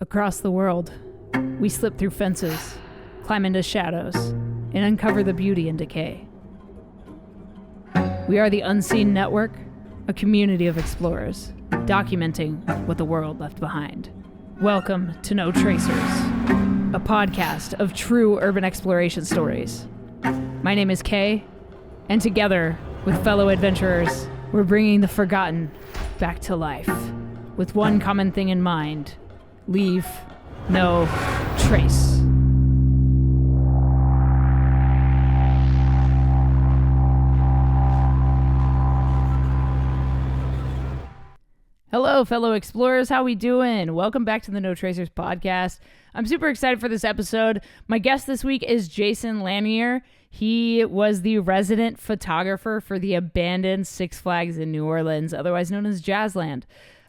Across the world, we slip through fences, climb into shadows, and uncover the beauty in decay. We are the Unseen Network, a community of explorers, documenting what the world left behind. Welcome to No Tracers, a podcast of true urban exploration stories. My name is Kay, and together with fellow adventurers, we're bringing the forgotten back to life, with one common thing in mind: leave no trace. Hello, fellow explorers. How we doing? Welcome back to the No Tracers podcast. I'm super excited for this episode. My guest this week is Jason Lanier. He was the resident photographer for the abandoned Six Flags in New Orleans, otherwise known as Jazzland.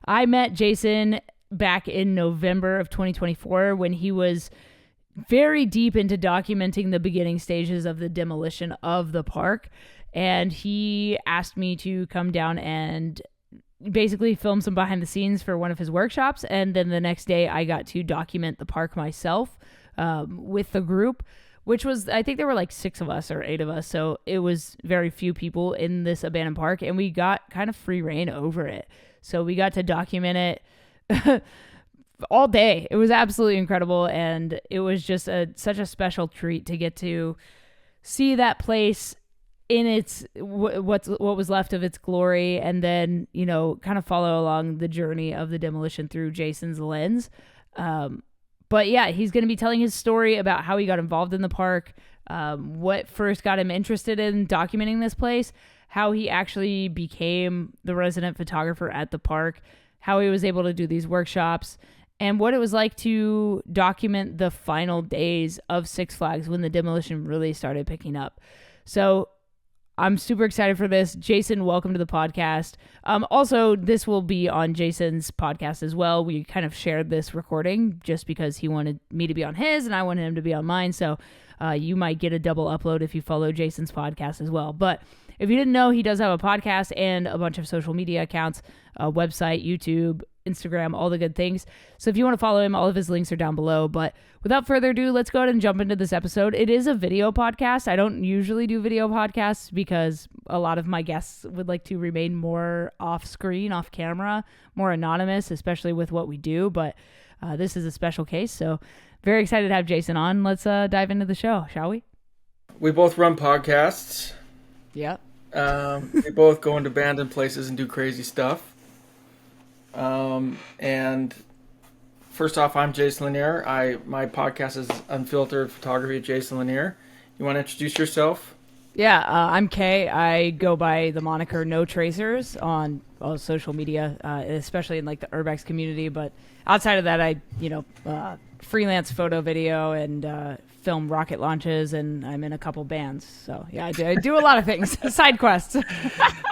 I met Jason back in November of 2024 when he was very deep into documenting the beginning stages of the demolition of the park. And he asked me to come down and basically film some behind the scenes for one of his workshops. And then the next day I got to document the park myself with the group, which was, I think there were like 6 of us or 8 of us. So it was very few people in this abandoned park, and we got kind of free reign over it. So we got to document it all day. It was absolutely incredible, and it was just such a special treat to get to see that place in its what was left of its glory, and then, you know, kind of follow along the journey of the demolition through Jason's lens. But yeah, he's going to be telling his story about how he got involved in the park, what first got him interested in documenting this place, how he actually became the resident photographer at the park, how he was able to do these workshops, and what it was like to document the final days of Six Flags when the demolition really started picking up. So I'm super excited for this. Jason, welcome to the podcast. Also, this will be on Jason's podcast as well. We kind of shared this recording just because he wanted me to be on his and I wanted him to be on mine. So you might get a double upload if you follow Jason's podcast as well. But if you didn't know, he does have a podcast and a bunch of social media accounts, a website, YouTube, Instagram, all the good things. So if you want to follow him, all of his links are down below. But without further ado, let's go ahead and jump into this episode. It is a video podcast. I don't usually do video podcasts because a lot of my guests would like to remain more off screen, off camera, more anonymous, especially with what we do. But this is a special case. So very excited to have Jason on. Let's dive into the show, shall we? We both run podcasts. Yeah. We both go into abandoned places and do crazy stuff. And first off, I'm Jason Lanier. My podcast is Unfiltered Photography with Jason Lanier. You want to introduce yourself? Yeah, I'm Kay. I go by the moniker No Tracers on all social media, especially in like the urbex community. But outside of that, I freelance photo, video, and film rocket launches, and I'm in a couple bands. So yeah, I do a lot of things, side quests.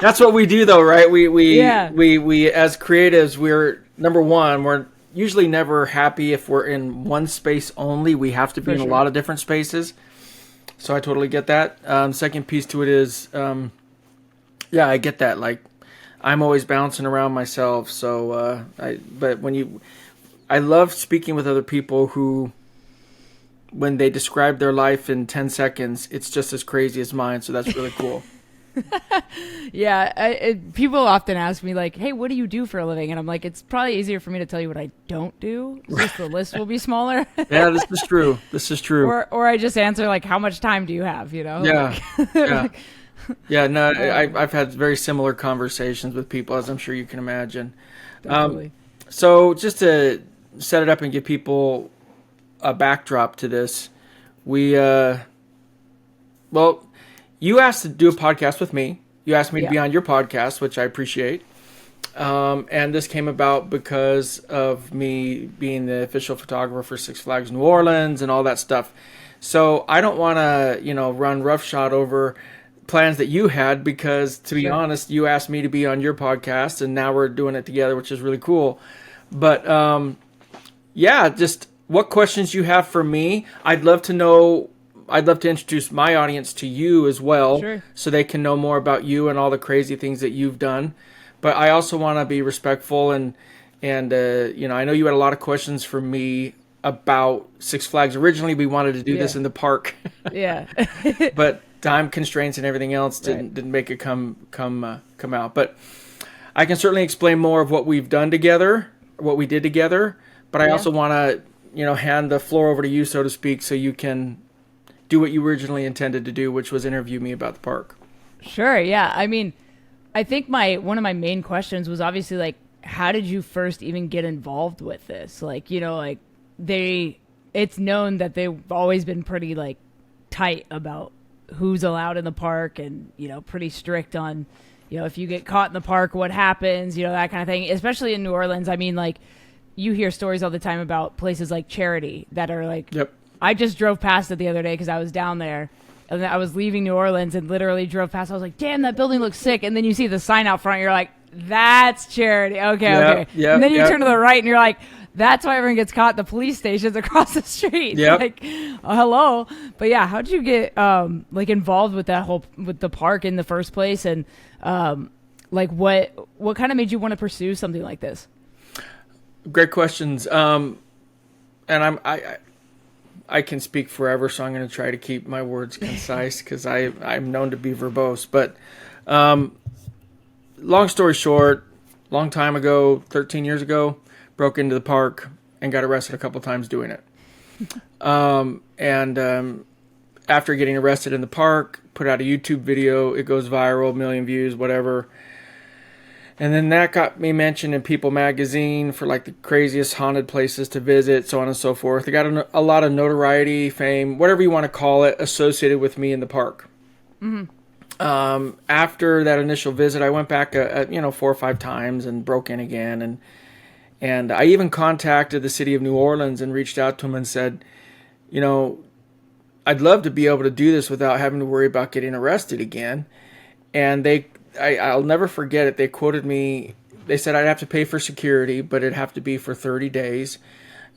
That's what we do, though, right? We as creatives, we're number one. We're usually never happy if we're in one space only. We have to be in a lot of different spaces. So I totally get that. Second piece to it is, I get that. Like, I'm always bouncing around myself. So I love speaking with other people who, when they describe their life in 10 seconds, it's just as crazy as mine. So that's really cool. Yeah. People often ask me like, hey, what do you do for a living? And I'm like, it's probably easier for me to tell you what I don't do. Just the list will be smaller. Yeah, this is true. Or I just answer like, how much time do you have? You know? Yeah. Yeah. Yeah. No, I've had very similar conversations with people, as I'm sure you can imagine. Definitely. So just to set it up and give people a backdrop to this, you asked to do a podcast with me. You asked me to be on your podcast, which I appreciate. And this came about because of me being the official photographer for Six Flags New Orleans and all that stuff. So I don't want to, run roughshod over plans that you had, because to be honest, you asked me to be on your podcast and now we're doing it together, which is really cool. But just what questions you have for me. I'd love to know. I'd love to introduce my audience to you as well, so they can know more about you and all the crazy things that you've done. But I also want to be respectful and I know you had a lot of questions for me about Six Flags. Originally, we wanted to do this in the park. Yeah. But time constraints and everything else didn't make it come out. But I can certainly explain more of what we've done together, what we did together. But I also want to, hand the floor over to you, so to speak, so you can do what you originally intended to do, which was interview me about the park. Sure. Yeah. I mean, I think one of my main questions was obviously like, how did you first even get involved with this? Like, it's known that they've always been pretty like tight about who's allowed in the park and, pretty strict on, if you get caught in the park, what happens, that kind of thing, especially in New Orleans. I mean, like, you hear stories all the time about places like Charity that are like, I just drove past it the other day because I was down there and I was leaving New Orleans and literally drove past. I was like, damn, that building looks sick. And then you see the sign out front. You're like, that's Charity. Okay. And then you turn to the right and you're like, that's why everyone gets caught at the police stations across the street. Like, hello. But yeah, how'd you get involved with with the park in the first place? And what kind of made you want to pursue something like this? Great questions. And I can speak forever, so I'm going to try to keep my words concise because I'm known to be verbose. But long story short, long time ago, 13 years ago, broke into the park and got arrested a couple times doing it. After getting arrested in the park, put out a YouTube video. It goes viral, 1 million views, whatever. And then that got me mentioned in People magazine for like the craziest haunted places to visit, so on and so forth. It got a lot of notoriety, fame, whatever you want to call it, associated with me in the park. Mm-hmm. After that initial visit, I went back 4 or 5 times and broke in again. And I even contacted the city of New Orleans and reached out to them and said, I'd love to be able to do this without having to worry about getting arrested again. And I'll never forget it. They quoted me. They said I'd have to pay for security, but it'd have to be for 30 days.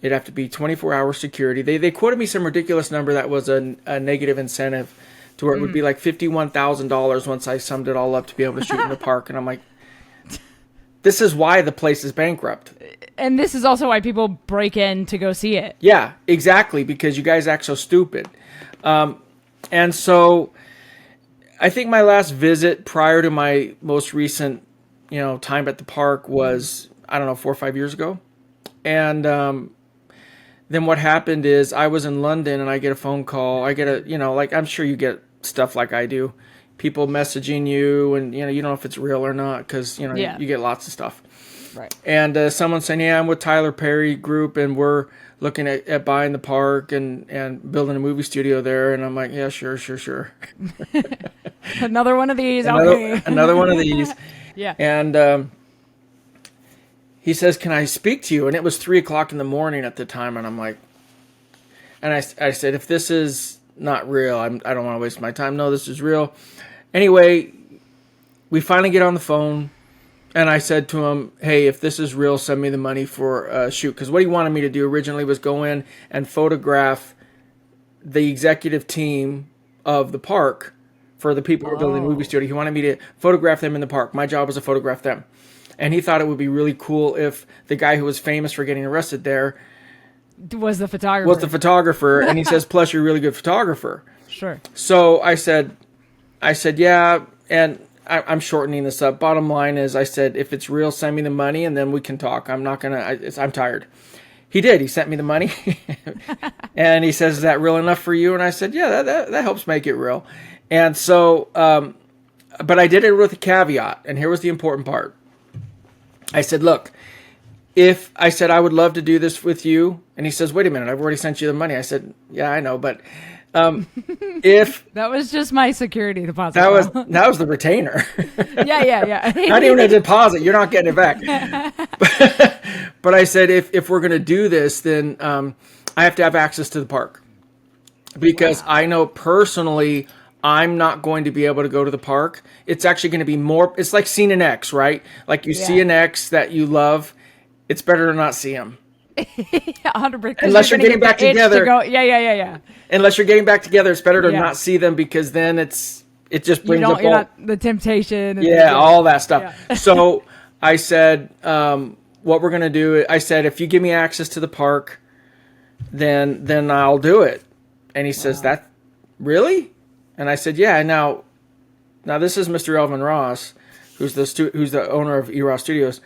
It'd have to be 24-hour security. They quoted me some ridiculous number that was a negative incentive to where it would be like $51,000 once I summed it all up to be able to shoot in the park. And I'm like, this is why the place is bankrupt. And this is also why people break in to go see it. Yeah, exactly, because you guys act so stupid. And so I think my last visit prior to my most recent, time at the park was, 4 or 5 years ago. And then what happened is I was in London and I get a phone call. I get I'm sure you get stuff like I do. People messaging you and, you don't know if it's real or not because, you get lots of stuff. Right. And someone saying, I'm with Tyler Perry Group and we're looking at buying the park and building a movie studio there. And I'm like, yeah, sure. Another one of these. Another one of these. Yeah. And he says, can I speak to you? And it was 3:00 in the morning at the time. And I'm like, and I said, if this is not real, I don't want to waste my time. No, this is real. Anyway, we finally get on the phone. And I said to him, hey, if this is real, send me the money for a shoot. Because what he wanted me to do originally was go in and photograph the executive team of the park for the people who are building the movie studio. He wanted me to photograph them in the park. My job was to photograph them. And he thought it would be really cool if the guy who was famous for getting arrested there was the photographer. And he says, plus you're a really good photographer. Sure. So I said, yeah, and I'm shortening this up. Bottom line is, I said, if it's real, send me the money and then we can talk. I'm tired. He did. He sent me the money. And he says, is that real enough for you? And I said, yeah, that helps make it real. And so, but I did it with a caveat. And here was the important part. I said, look, I would love to do this with you. And he says, wait a minute, I've already sent you the money. I said, yeah, I know, but if that was just my security deposit. That was the retainer. Yeah. Not even a deposit. You're not getting it back. But I said, if we're going to do this, then I have to have access to the park because I know personally I'm not going to be able to go to the park. It's actually going to be more. It's like seeing an ex, right? Like you see an ex that you love. It's better to not see him. 100%. Unless you're getting back together. Yeah. Unless you're getting back together, it's better to not see them because then it just brings up the temptation. And all that stuff. Yeah. So I said, what we're going to do, I said, if you give me access to the park, then I'll do it. And he says, that really? And I said, yeah. Now this is Mr. Elvin Ross, who's the owner of E-Ross Studios.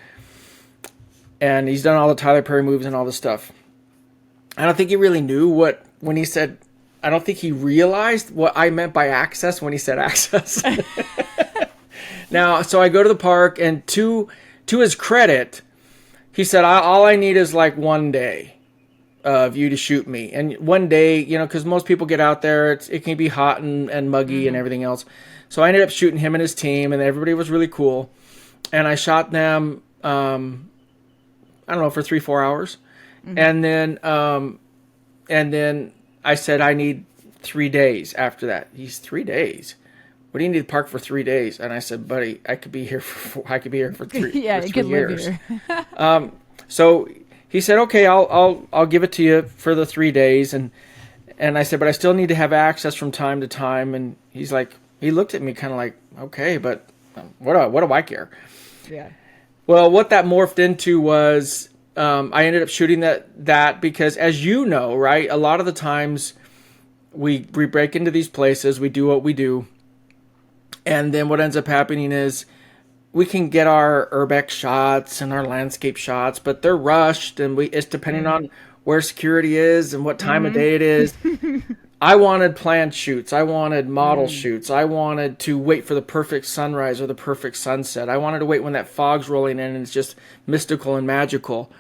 And he's done all the Tyler Perry movies and all this stuff. I don't think he really knew when he said, I don't think he realized what I meant by access when he said access. Now, so I go to the park, and to his credit, he said, all I need is like 1 day of you to shoot me. And 1 day, because most people get out there, it can be hot and muggy and everything else. So I ended up shooting him and his team, and everybody was really cool. And I shot them, I don't know, for 3-4 hours. Mm-hmm. And then I said, I need 3 days after that. He's 3 days. What do you need to park for 3 days? And I said, buddy, I could be here for 3 yeah, for you 3 could years. live here. So he said, okay, I'll give it to you for the 3 days. And I said, but I still need to have access from time to time. And he's like, he looked at me kind of like, okay, but what do I care? Yeah. Well, what that morphed into was, I ended up shooting that because, as you know, right, a lot of the times we break into these places, we do what we do, and then what ends up happening is we can get our urbex shots and our landscape shots, but they're rushed, and it's depending on where security is and what time of day it is. I wanted planned shoots. I wanted model shoots. I wanted to wait for the perfect sunrise or the perfect sunset. I wanted to wait when that fog's rolling in and it's just mystical and magical.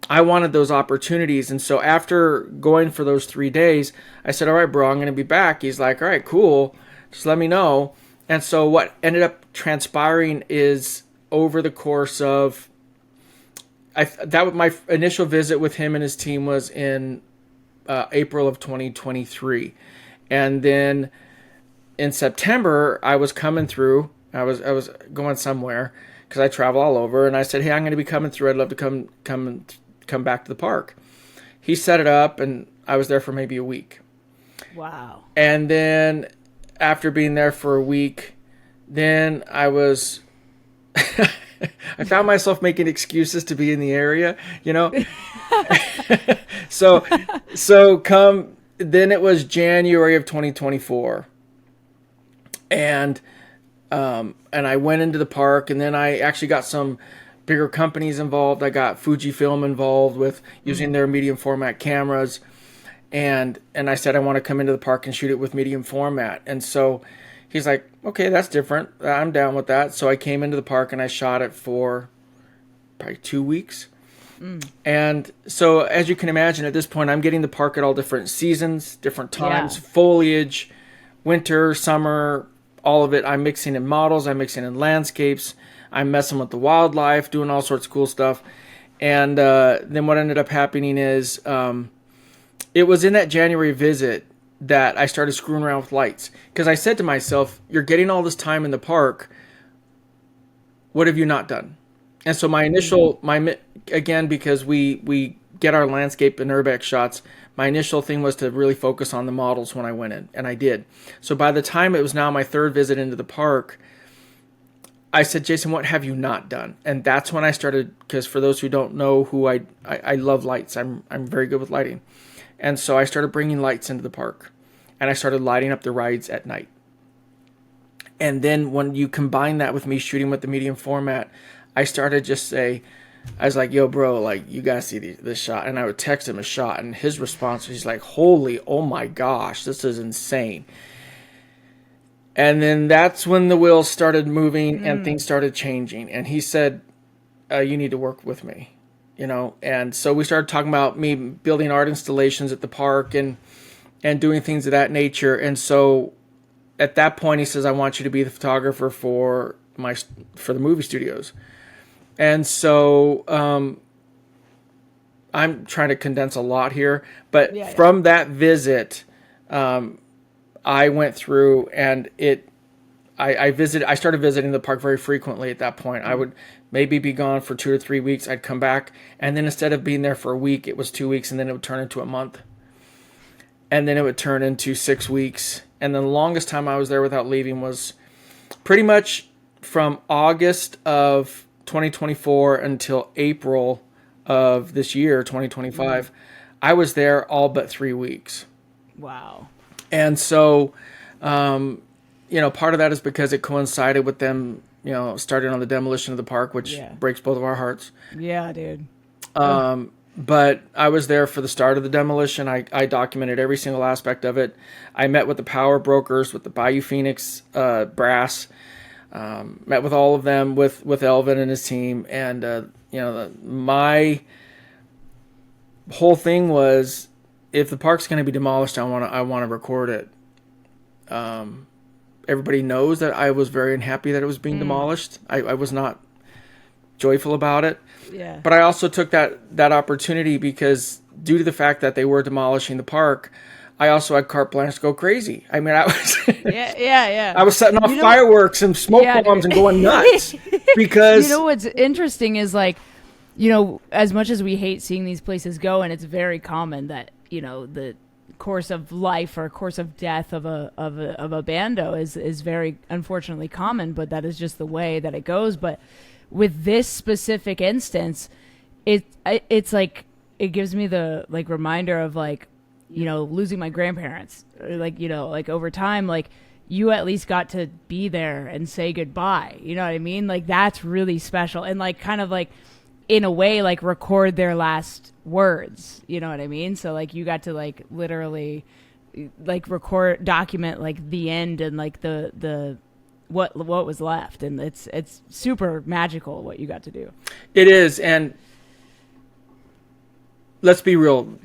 I wanted those opportunities. And so after going for those 3 days, I said, all right, bro, I'm going to be back. He's like, all right, cool. Just let me know. And so what ended up transpiring is, over the course of, my initial visit with him and his team was in April of 2023. And then in September, I was coming through. I was going somewhere because I travel all over. And I said, hey, I'm going to be coming through. I'd love to come back to the park. He set it up, and I was there for maybe a week. Wow. And then after being there for a week, then I was... I found myself making excuses to be in the area, then it was January of 2024. And I went into the park, and then I actually got some bigger companies involved. I got Fujifilm involved with using their medium format cameras. And I said, I want to come into the park and shoot it with medium format. And so he's like, okay, that's different. I'm down with that. So I came into the park and I shot it for probably 2 weeks. And so, as you can imagine, at this point, I'm getting the park at all different seasons, different times, foliage, winter, summer, all of it. I'm mixing in models. I'm mixing in landscapes. I'm messing with the wildlife, doing all sorts of cool stuff. And then what ended up happening is it was in that January visit that I started screwing around with lights. Because I said to myself, you're getting all this time in the park. What have you not done? And so again, because we get our landscape and urbex shots, my initial thing was to really focus on the models when I went in, and I did. So by the time it was now my third visit into the park, I said, Jason, what have you not done? And that's when I started, because for those who don't know who I love lights. I'm very good with lighting. And so I started bringing lights into the park, and I started lighting up the rides at night. And then when you combine that with me shooting with the medium format, I started just I was like, yo, bro, like, you gotta see this shot. And I would text him a shot, and his response, he's like, oh my gosh, this is insane. And then that's when the wheels started moving and things started changing. And he said, you need to work with me, And so we started talking about me building art installations at the park and doing things of that nature. And so at that point, he says, I want you to be the photographer for the movie studios. And so I'm trying to condense a lot here, but from that visit, I went through and I started visiting the park very frequently at that point. I would maybe be gone for 2 or 3 weeks. I'd come back, and then instead of being there for a week, it was 2 weeks, and then it would turn into a month. And then it would turn into 6 weeks. And the longest time I was there without leaving was pretty much from August of 2024 until April of this year, 2025, I was there all but 3 weeks. Wow. And so, part of that is because it coincided with them, starting on the demolition of the park, which breaks both of our hearts. Yeah, dude. But I was there for the start of the demolition. I documented every single aspect of it. I met with the power brokers, with the Bayou Phoenix brass, met with all of them, with Elvin and his team. And, my whole thing was, if the park's going to be demolished, I want to record it. Everybody knows that I was very unhappy that it was being demolished. I was not joyful about it. Yeah. But I also took that opportunity because due to the fact that they were demolishing the park, I also had carte blanche to go crazy. I mean, I was I was setting off fireworks and smoke bombs and going nuts because what's interesting is as much as we hate seeing these places go, and it's very common that the course of life or course of death of a bando is very unfortunately common, but that is just the way that it goes. But with this specific instance, it's like it gives me the reminder of losing my grandparents, over time, you at least got to be there and say goodbye. You know what I mean? That's really special, and in a way record their last words. You know what I mean? So you got to literally record, document the end and the what was left, and it's super magical what you got to do. It is. And let's be real,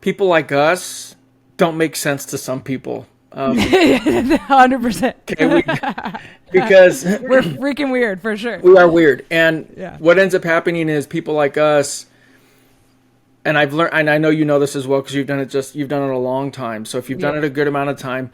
people like us don't make sense to some people. 100%. Because we're freaking weird, for sure. We are weird. And what ends up happening is people like us, and I've learned, and I know you know this as well because you've done it a long time. So if you've done it a good amount of time,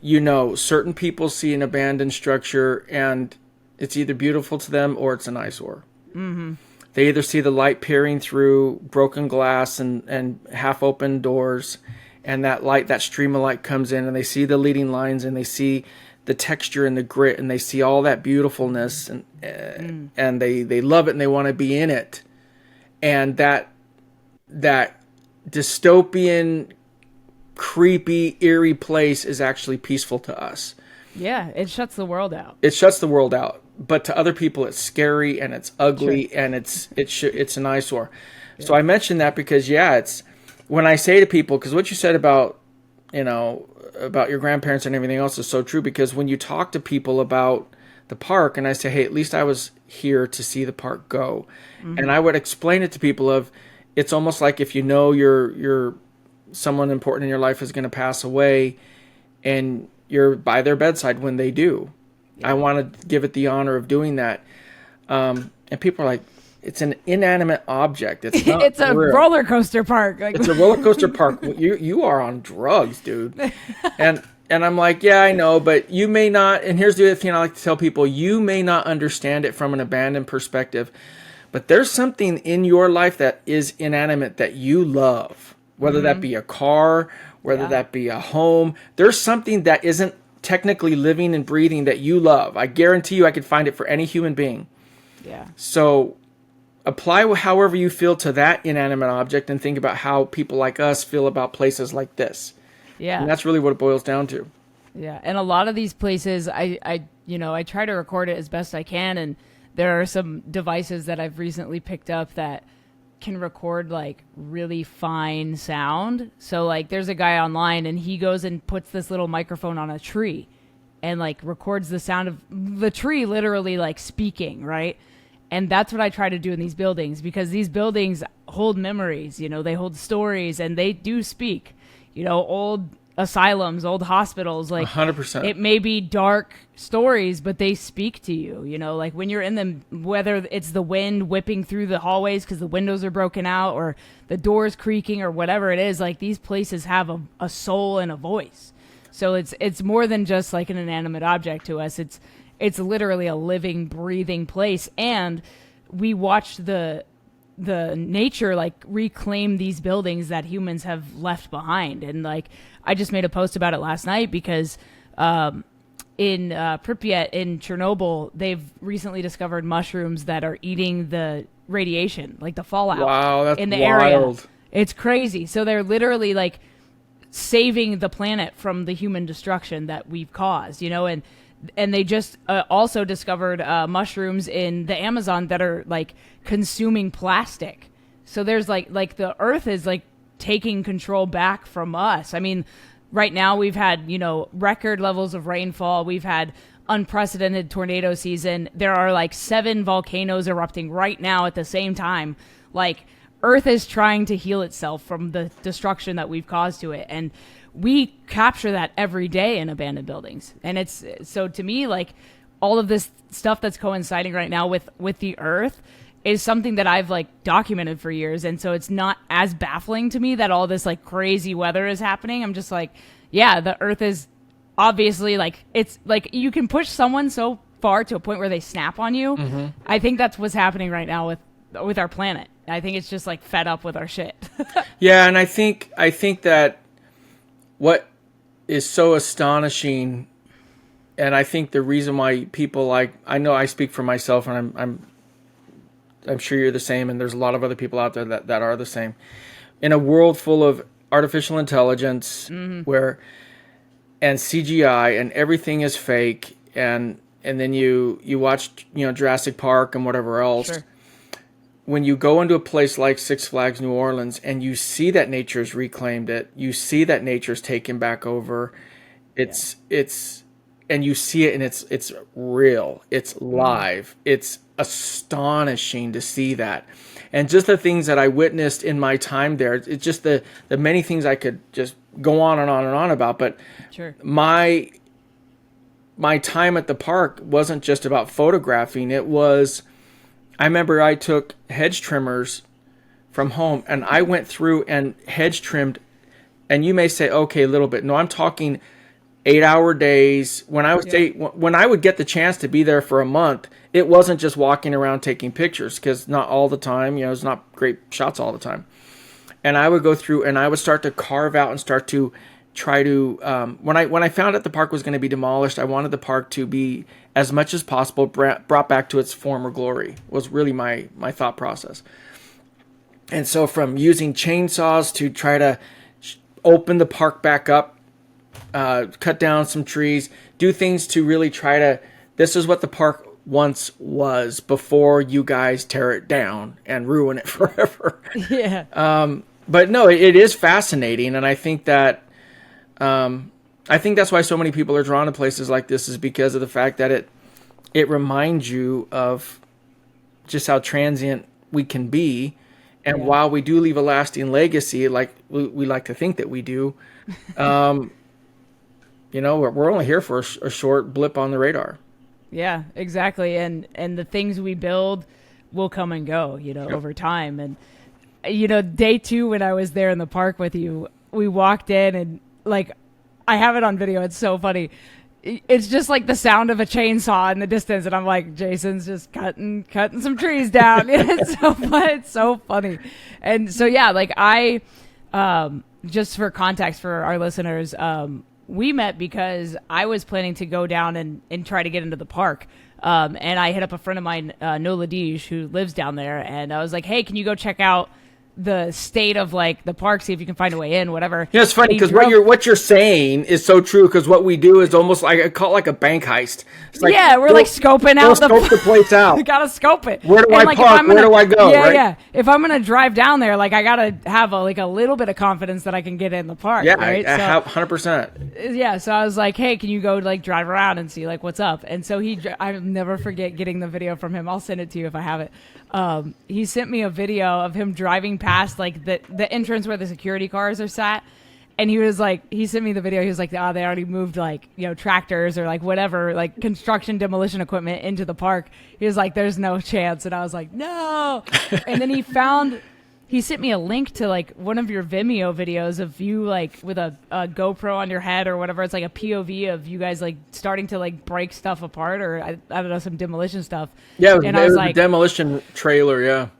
certain people see an abandoned structure and it's either beautiful to them or it's an eyesore. Mm-hmm. They either see the light peering through broken glass and half open doors, and that stream of light comes in, and they see the leading lines, and they see the texture and the grit, and they see all that beautifulness, and they love it, and they want to be in it. And that dystopian, creepy, eerie place is actually peaceful to us. Yeah, it shuts the world out. But to other people, it's scary and it's ugly and it's an eyesore. Yeah. So I mentioned that because it's when I say to people, because what you said about your grandparents and everything else is so true. Because when you talk to people about the park, and I say, hey, at least I was here to see the park go, and I would explain it to people it's almost like if you're someone important in your life is going to pass away, and you're by their bedside when they do. Yeah. I want to give it the honor of doing that. And people are like, it's an inanimate object. It's not it's a real. Roller coaster park. It's a roller coaster park. You are on drugs, dude. And I'm like, yeah, I know, but you may not. And here's the other thing I like to tell people: you may not understand it from an abandoned perspective, but there's something in your life that is inanimate that you love, whether that be a car, whether that be a home. There's something that isn't technically living and breathing that you love. I guarantee you I could find it for any human being. Yeah. So apply however you feel to that inanimate object and think about how people like us feel about places like this. Yeah. And that's really what it boils down to. Yeah. And a lot of these places, I try to record it as best I can. And there are some devices that I've recently picked up that can record really fine sound. So there's a guy online and he goes and puts this little microphone on a tree and records the sound of the tree literally speaking, right? And that's what I try to do in these buildings, because these buildings hold memories, they hold stories, and they do speak. Old asylums, old hospitals, 100%. It may be dark stories, but they speak to you, when you're in them, whether it's the wind whipping through the hallways because the windows are broken out or the doors creaking or whatever it is, these places have a soul and a voice. So it's more than just an inanimate object to us. It's literally a living, breathing place. And we watched the nature reclaim these buildings that humans have left behind. And I just made a post about it last night because in Pripyat in Chernobyl, they've recently discovered mushrooms that are eating the radiation, like the fallout. Wow, that's in the wild. area. It's crazy. So they're literally like saving the planet from the human destruction that we've caused, and they just also discovered mushrooms in the Amazon that are like consuming plastic. So there's like the earth is like taking control back from us. I mean, right now we've had, record levels of rainfall. We've had unprecedented tornado season. There are like 7 volcanoes erupting right now at the same time. Like, Earth is trying to heal itself from the destruction that we've caused to it. And we capture that every day in abandoned buildings. And it's, so to me, like, all of this stuff that's coinciding right now with the Earth is something that I've like documented for years. And so it's not as baffling to me that all this like crazy weather is happening. I'm just like, yeah, the Earth is obviously like, it's like you can push someone so far to a point where they snap on you. Mm-hmm. I think that's what's happening right now with our planet. I think it's just like fed up with our shit. Yeah, and I think that what is so astonishing, and I think the reason why people like, I know I speak for myself, and I'm sure you're the same, and there's a lot of other people out there that are the same. In a world full of artificial intelligence, mm-hmm. and CGI, and everything is fake, and then you watch Jurassic Park and whatever else. Sure. When you go into a place like Six Flags New Orleans and you see that nature's reclaimed it, you see that nature's taken back over, it's and you see it and it's real, it's live, it's astonishing to see that. And just the things that I witnessed in my time there, it's just the many things I could just go on and on and on about. But sure. My time at the park wasn't just about photographing. It was, I remember I took hedge trimmers from home and I went through and hedge trimmed, and you may say, okay, a little bit. No, I'm talking 8-hour days. When I would get the chance to be there for a month, it wasn't just walking around taking pictures, because not all the time, it's not great shots all the time. And I would go through and I would start to carve out and start to try to, when I found out the park was going to be demolished, I wanted the park to be as much as possible brought back to its former glory, was really my thought process. And so from using chainsaws to try to open the park back up, cut down some trees, do things to really try to, this is what the park once was before you guys tear it down and ruin it forever. Yeah. But no, it is fascinating. And I think that, I think that's why so many people are drawn to places like this, is because of the fact that it reminds you of just how transient we can be. And while we do leave a lasting legacy, like we like to think that we do, we're only here for a short blip on the radar. Yeah, exactly. And the things we build will come and go, over time. And, day 2, when I was there in the park with you, we walked in and like, I have it on video. It's so funny. It's just like the sound of a chainsaw in the distance. And I'm like, Jason's just cutting some trees down. It's so funny. And so, yeah, like just for context for our listeners, we met because I was planning to go down and try to get into the park. And I hit up a friend of mine, Nola Dige, who lives down there. And I was like, hey, can you go check out the state of like the park, see if you can find a way in, whatever. Yeah, it's funny because what you're saying is so true, because what we do is almost like, I call it like a bank heist. It's like, we're like scoping out the place out. We gotta scope it. Where do I park? Where do I go? Yeah, right? yeah. If I'm gonna drive down there, like I gotta have a little bit of confidence that I can get in the park. Yeah, right? 100%. Yeah, so I was like, hey, can you go like drive around and see like what's up? And so I'll never forget getting the video from him. I'll send it to you if I have it. He sent me a video of him driving past like the entrance where the security cars are sat, and he sent me the video. He was like, they already moved like tractors or like whatever, like construction demolition equipment into the park. He was like, there's no chance. And I was like, no. And then he sent me a link to like one of your Vimeo videos of you like with a GoPro on your head or whatever. It's like a POV of you guys like starting to like break stuff apart, or I don't know, some demolition stuff. Yeah, it was like, a demolition trailer.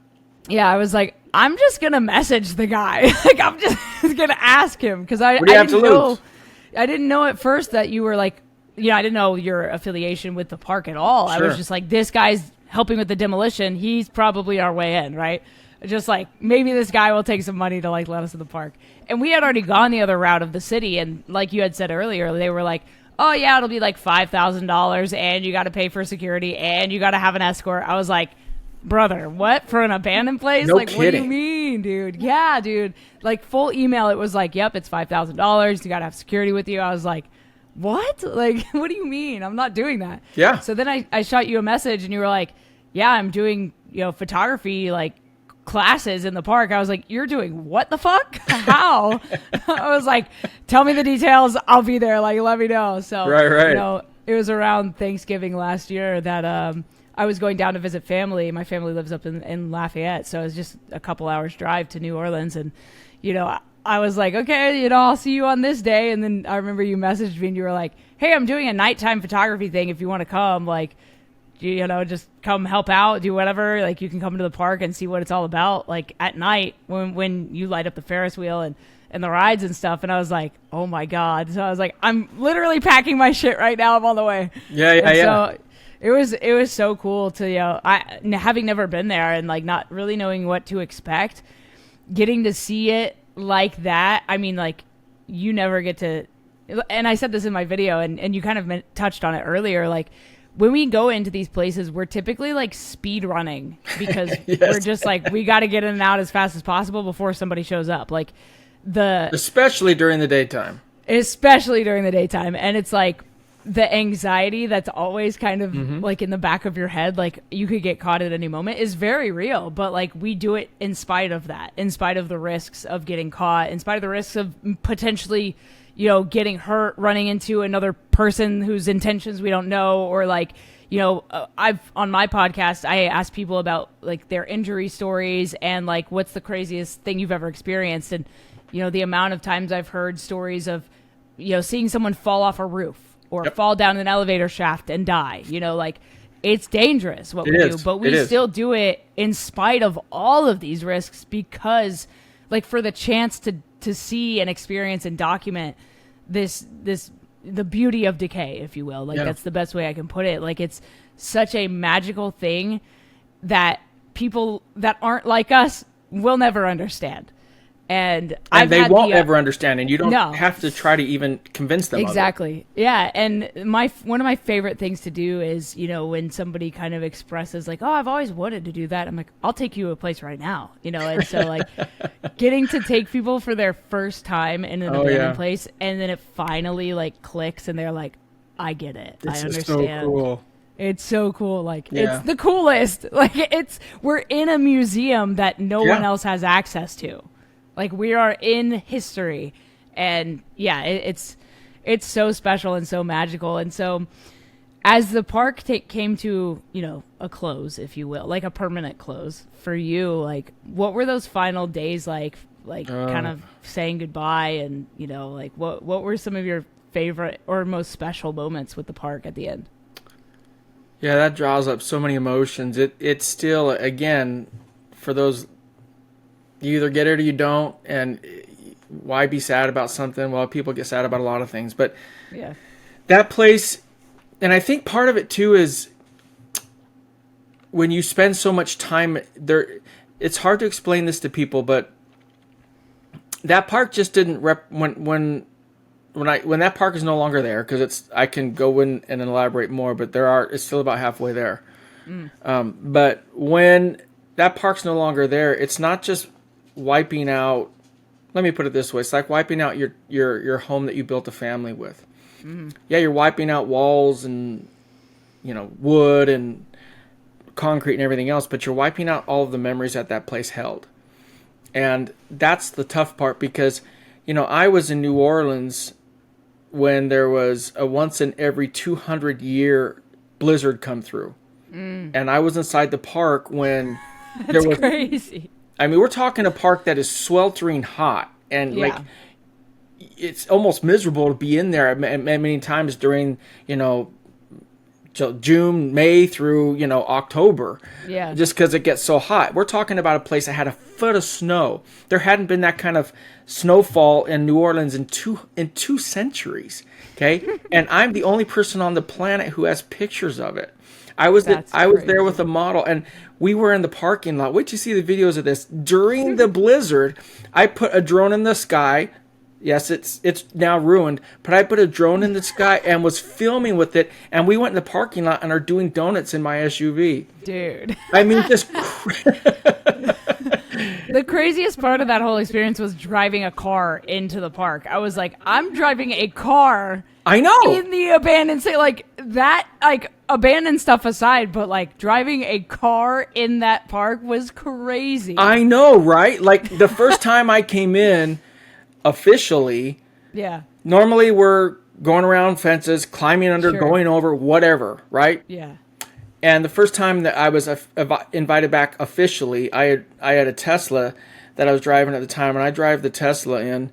Yeah, I was like, I'm just gonna message the guy. Like I'm just gonna ask him, because I didn't know at first that you were like I didn't know your affiliation with the park at all. Sure. I was just like, this guy's helping with the demolition. He's probably our way in, right? Just like, maybe this guy will take some money to like let us in the park. And we had already gone the other route of the city. And like you had said earlier, they were like, oh yeah, it'll be like $5,000 and you got to pay for security and you got to have an escort. I was like, brother, what? For an abandoned place? No like, kidding. What do you mean, dude? Yeah, dude. Like full email. It was like, yep, it's $5,000. You got to have security with you. I was like, what? Like, what do you mean? I'm not doing that. Yeah. So then I shot you a message and you were like, yeah, I'm doing, photography, like, classes in the park. I was like, you're doing what the fuck? How? I was like, tell me the details. I'll be there. Like, let me know. So, right. It was around Thanksgiving last year that I was going down to visit family. My family lives up in Lafayette. So it was just a couple hours drive to New Orleans. And, I was like, okay, I'll see you on this day. And then I remember you messaged me and you were like, hey, I'm doing a nighttime photography thing. If you want to come, like, just come help out, do whatever. Like, you can come to the park and see what it's all about, like, at night when you light up the Ferris wheel and the rides and stuff. And I was like, oh my God. So I was like, I'm literally packing my shit right now. I'm on the way. Yeah. So it was so cool to, having never been there and like not really knowing what to expect, getting to see it like that. I mean, like, you never get to, and I said this in my video and you kind of touched on it earlier, like, when we go into these places, we're typically like speed running because yes. We're just like, we got to get in and out as fast as possible before somebody shows up. Like especially during the daytime. And it's like the anxiety that's always kind of like in the back of your head, like you could get caught at any moment, is very real. But like, we do it in spite of that, in spite of the risks of getting caught, in spite of the risks of potentially getting hurt, running into another person whose intentions we don't know, or like, I've on my podcast, I ask people about like their injury stories and like, what's the craziest thing you've ever experienced? And, the amount of times I've heard stories of, seeing someone fall off a roof or fall down an elevator shaft and die, like it's dangerous what we do, but we still do it in spite of all of these risks because like for the chance to see and experience and document the beauty of decay, if you will. Like that's the best way I can put it. Like it's such a magical thing that people that aren't like us will never understand. And they won't ever understand, and you don't have to try to even convince them. Exactly. Of it. Yeah. And one of my favorite things to do is, when somebody kind of expresses like, oh, I've always wanted to do that. I'm like, I'll take you to a place right now, and so like getting to take people for their first time in an abandoned place, and then it finally like clicks and they're like, I get it. I understand. Is so cool. It's so cool. Like it's the coolest. Like we're in a museum that no one else has access to. Like we are in history, and it's so special and so magical. And so as the park came to, a close, if you will, like a permanent close for you, like what were those final days like kind of saying goodbye and, like what were some of your favorite or most special moments with the park at the end? Yeah, that draws up so many emotions. It's still, again, for those, you either get it or you don't, and why be sad about something? Well, people get sad about a lot of things, but that place, and I think part of it too is when you spend so much time there, it's hard to explain this to people, but that park just didn't when that park is no longer there, because I can go in and elaborate more, but it's still about halfway there. But when that park's no longer there, it's not just wiping out. Let me put it this way: it's like wiping out your home that you built a family with. Yeah, you're wiping out walls and wood and concrete and everything else, but you're wiping out all of the memories that place held. And that's the tough part, because I was in New Orleans when there was a once in every 200 year blizzard come through, and I was inside the park when there was crazy. I mean, we're talking a park that is sweltering hot, and like it's almost miserable to be in there many times during June, May through, October. Yeah. Just because it gets so hot. We're talking about a place that had a foot of snow. There hadn't been that kind of snowfall in New Orleans in two centuries. Okay. And I'm the only person on the planet who has pictures of it. I was there with a model, and we were in the parking lot. Wait till you see the videos of this. During the blizzard, I put a drone in the sky. Yes, it's now ruined, but I put a drone in the sky and was filming with it, and we went in the parking lot and are doing donuts in my SUV. Dude. I mean, just... The craziest part of that whole experience was driving a car into the park. I was like, I'm driving a car... I know. In the abandoned state, like that, like abandoned stuff aside, but like driving a car in that park was crazy. I know, right? Like the first time I came in officially, yeah. Normally we're going around fences, climbing under, going over, whatever, right? Yeah. And the first time that I was invited back officially, I had a Tesla that I was driving at the time, and I drive the Tesla in.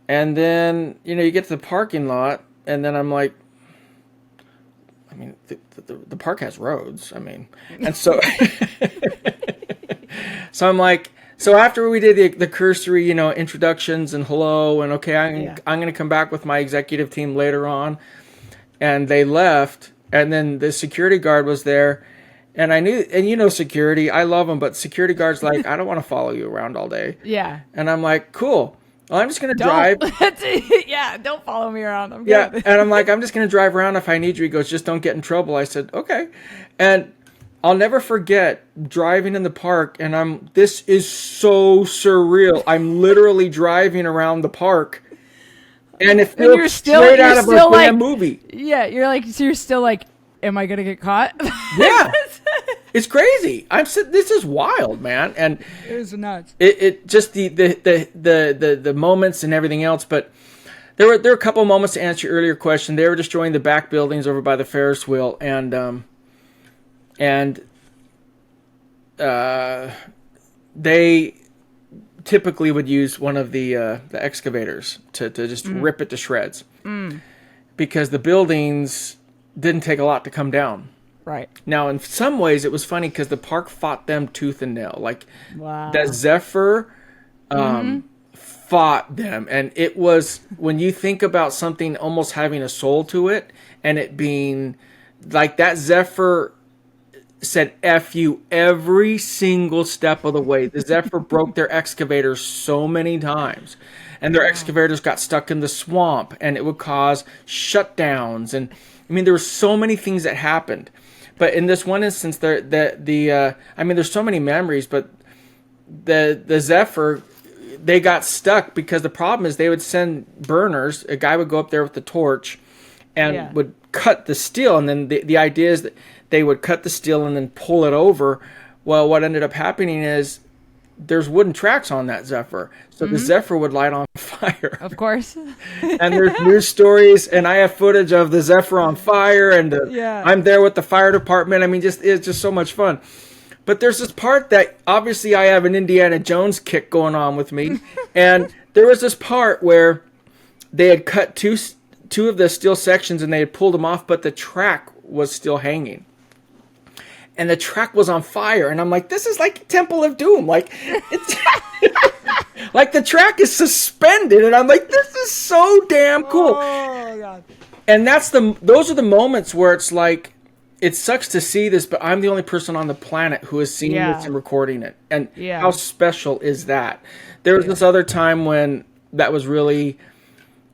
And then, you get to the parking lot, and then I'm like, I mean, the park has roads. I mean, and so, so I'm like, so after we did the cursory, introductions and hello, and okay, I'm going to come back with my executive team later on. And they left, and then the security guard was there. And I knew, and security, I love them, but security guard's like, I don't want to follow you around all day. Yeah. And I'm like, cool. Well, I'm just going to drive. Yeah, don't follow me around. I'm good. Yeah, and I'm like, I'm just going to drive around if I need you. He goes, just don't get in trouble. I said, okay. And I'll never forget driving in the park, and this is so surreal. I'm literally driving around the park, and it feels straight out of a damn movie. Yeah, you're still like, am I going to get caught? Yeah. It's crazy. This is wild, man, and it was nuts. It just the moments and everything else. But there were a couple of moments to answer your earlier question. They were destroying the back buildings over by the Ferris wheel, and they typically would use one of the excavators to just rip it to shreds, because the buildings didn't take a lot to come down. Right. Now, in some ways, it was funny because the park fought them tooth and nail. Like, wow. That Zephyr fought them. And it was, when you think about something almost having a soul to it, and it being, like, that Zephyr said F you every single step of the way. The Zephyr broke their excavators so many times. And their excavators got stuck in the swamp, and it would cause shutdowns. And, I mean, there were so many things that happened. But in this one instance, I mean, there's so many memories, but the Zephyr, they got stuck because the problem is they would send burners. A guy would go up there with the torch and would cut the steel. And then the idea is that they would cut the steel and then pull it over. Well, what ended up happening is there's wooden tracks on that Zephyr. So the Zephyr would light on fire. Of course. And there's news stories, and I have footage of the Zephyr on fire, and I'm there with the fire department. I mean, it's just so much fun. But there's this part that obviously I have an Indiana Jones kick going on with me. And there was this part where they had cut two of the steel sections and they had pulled them off, but the track was still hanging. And the track was on fire, and I'm like, this is like Temple of Doom. Like, it's like the track is suspended, and I'm like, this is so damn cool. Oh, God. And those are the moments where it's like, it sucks to see this, but I'm the only person on the planet who has seen this and recording it. And how special is that? There was this other time when that was really,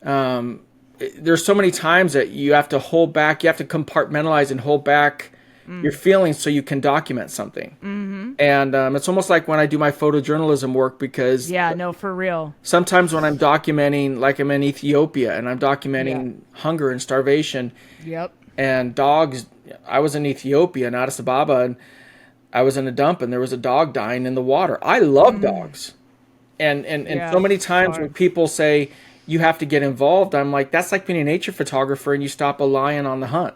there's so many times that you have to hold back, you have to compartmentalize and hold back your feelings so you can document something. And it's almost like when I do my photojournalism work, because for real, sometimes when I'm documenting, like I'm in Ethiopia and I'm documenting hunger and starvation and dogs. I was in Ethiopia in Addis Ababa, and I was in a dump and there was a dog dying in the water. I love dogs, and so many times when people say you have to get involved, I'm like, that's like being a nature photographer and you stop a lion on the hunt.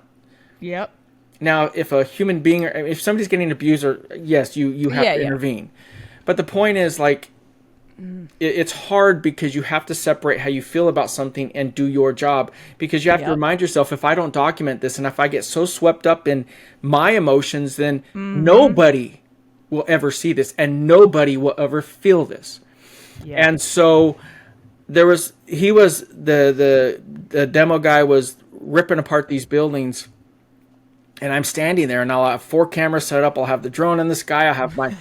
Now, if a human being, or if somebody's getting abused, or yes, you have to intervene. But the point is, like, it's hard because you have to separate how you feel about something and do your job, because you have to remind yourself, if I don't document this and if I get so swept up in my emotions, then nobody will ever see this and nobody will ever feel this. Yeah. And so the demo guy was ripping apart these buildings, and I'm standing there, and I'll have 4 cameras set up. I'll have the drone in the sky. I'll have my,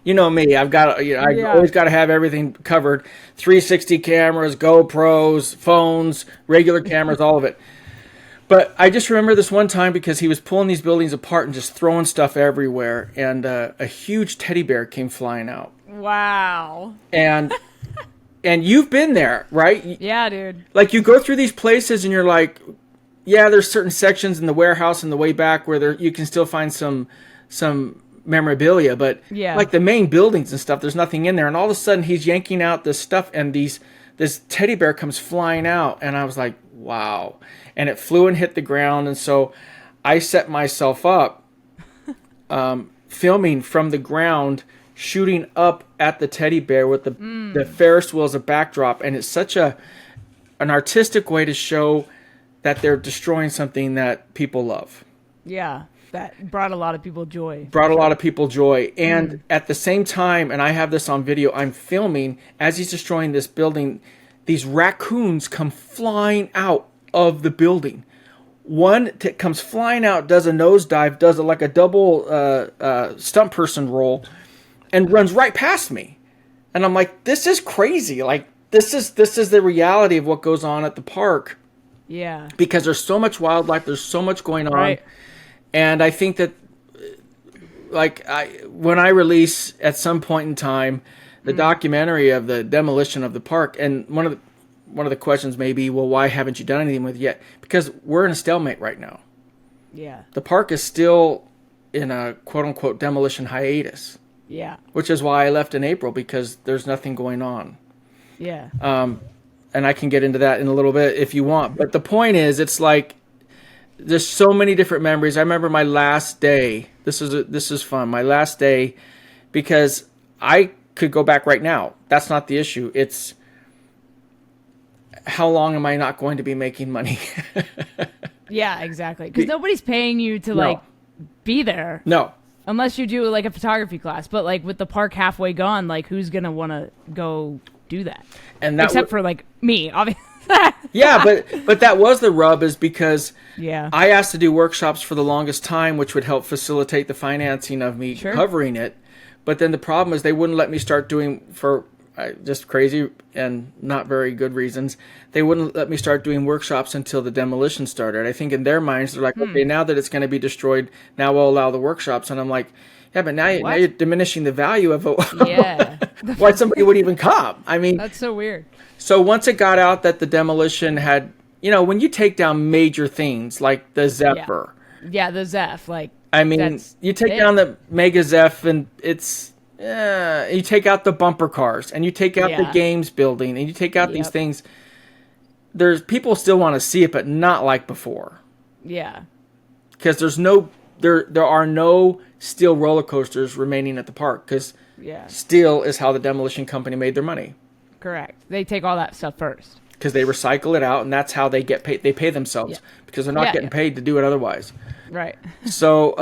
you know me, I've got, I always got to have everything covered. 360 cameras, GoPros, phones, regular cameras, all of it. But I just remember this one time because he was pulling these buildings apart and just throwing stuff everywhere, and a huge teddy bear came flying out. Wow. And you've been there, right? Yeah, dude. Like, you go through these places and you're like, yeah, there's certain sections in the warehouse in the way back where you can still find some memorabilia, but like the main buildings and stuff, there's nothing in there. And all of a sudden he's yanking out this stuff, and this teddy bear comes flying out, and I was like, wow. And it flew and hit the ground. And so I set myself up filming from the ground, shooting up at the teddy bear with the Ferris wheel as a backdrop. And it's such an artistic way to show that they're destroying something that people love. Yeah, that brought a lot of people joy. And at the same time, and I have this on video, I'm filming as he's destroying this building, these raccoons come flying out of the building. One comes flying out, does a nosedive, does like a double stunt person roll, and runs right past me. And I'm like, this is crazy. Like, this is the reality of what goes on at the park. Yeah. Because there's so much wildlife, there's so much going on. Right. And I think that, like, when I release at some point in time the documentary of the demolition of the park, and one of the questions may be, well, why haven't you done anything with it yet? Because we're in a stalemate right now. Yeah. The park is still in a quote-unquote demolition hiatus. Yeah. Which is why I left in April, because there's nothing going on. Yeah. And I can get into that in a little bit if you want. But the point is, it's like, there's so many different memories. I remember my last day. This is fun. My last day, because I could go back right now. That's not the issue. It's how long am I not going to be making money? Yeah, exactly. Because nobody's paying you to like be there. No. Unless you do like a photography class. But like with the park halfway gone, like who's gonna want to go do that? And except for like me, obviously. Yeah, but that was the rub, is because I asked to do workshops for the longest time, which would help facilitate the financing of me covering it. But then the problem is they wouldn't let me start doing, for just crazy and not very good reasons, they wouldn't let me start doing workshops until the demolition started. I think in their minds, they're like, okay, now that it's going to be destroyed, now we'll allow the workshops. And I'm like, yeah, but now you're diminishing the value of why somebody would even come. I mean, that's so weird. So once it got out that the demolition had, when you take down major things like the Zephyr. Yeah, the Zeph, like. I mean, you take down the Mega Zeph, and it's, you take out the bumper cars, and you take out the games building, and you take out these things. There's people still want to see it, but not like before. Yeah. Because there are no steel roller coasters remaining at the park, because steel is how the demolition company made their money. Correct. They take all that stuff first. Because they recycle it out, and that's how they get paid. They pay themselves because they're not getting paid to do it otherwise. Right. So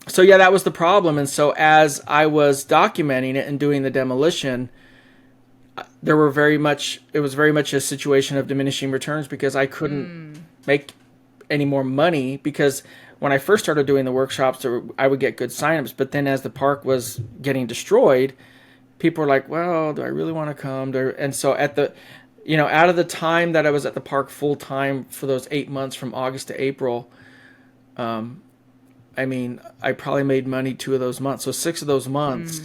that was the problem. And so as I was documenting it and doing the demolition, it was very much a situation of diminishing returns, because I couldn't make any more money, because when I first started doing the workshops, I would get good signups, but then as the park was getting destroyed, people were like, well, do I really want to come? And so out of the time that I was at the park full time for those 8 months from August to April, I mean, I probably made money 2 of those months. So 6 of those months,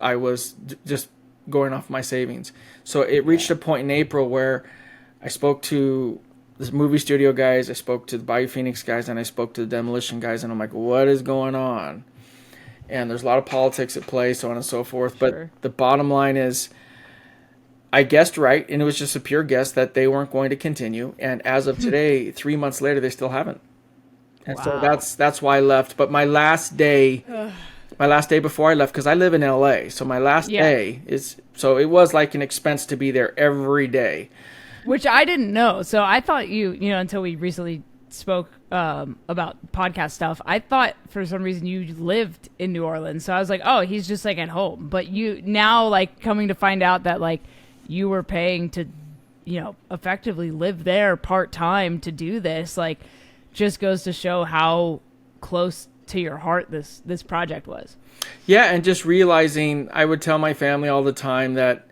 I was just going off my savings. So it reached a point in April where I spoke to the movie studio guys, I spoke to the Bayou Phoenix guys, and I spoke to the demolition guys, and I'm like, what is going on? And there's a lot of politics at play, so on and so forth. But the bottom line is, I guessed right, and it was just a pure guess that they weren't going to continue. And as of today, 3 months later, they still haven't. And so that's why I left. But my last day my last day before I left, because I live in LA. So my last day so it was like an expense to be there every day. Which I didn't know. So I thought until we recently spoke about podcast stuff, I thought for some reason you lived in New Orleans. So I was like, oh, he's just like at home. But you now like coming to find out that like you were paying to, effectively live there part-time to do this, like just goes to show how close to your heart this project was. Yeah, and just realizing, I would tell my family all the time that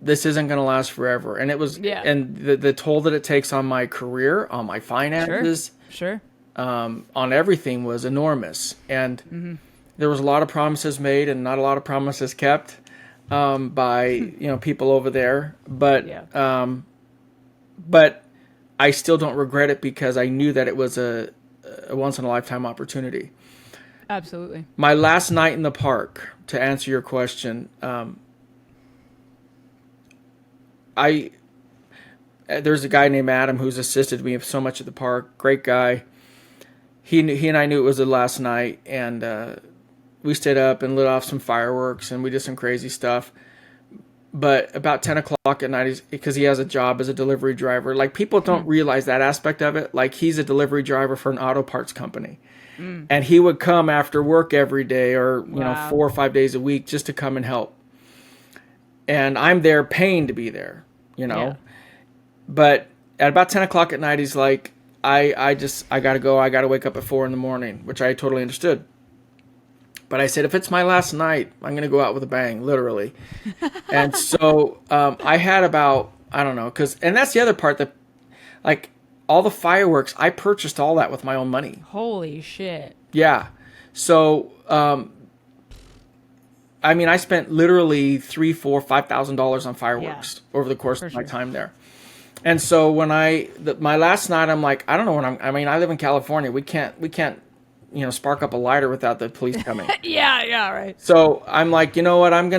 this isn't going to last forever. And it was, and the toll that it takes on my career, on my finances, sure. On everything was enormous. And there was a lot of promises made and not a lot of promises kept by people over there. But but I still don't regret it, because I knew that it was a once in a lifetime opportunity. Absolutely. My last night in the park, to answer your question, there's a guy named Adam who's assisted me so much at the park. Great guy. He and I knew it was the last night, and we stayed up and lit off some fireworks, and we did some crazy stuff. But about 10 o'clock at night, because he has a job as a delivery driver. Like, people don't realize that aspect of it. Like, he's a delivery driver for an auto parts company. And he would come after work every day, or 4 or 5 days a week, just to come and help. And I'm there paying to be there, But at about 10 o'clock at night, he's like, I got to go. I got to wake up at 4 a.m, which I totally understood. But I said, if it's my last night, I'm going to go out with a bang, literally. And so I had about, I don't know, and that's the other part, that, like, all the fireworks, I purchased all that with my own money. Holy shit. Yeah. So, I spent literally $3,000, $4,000, $5,000 on fireworks over the course of my time there. And so when my last night, I'm like, I don't know when I live in California. We can't, spark up a lighter without the police coming. Yeah, right. So I'm like, you know what? I'm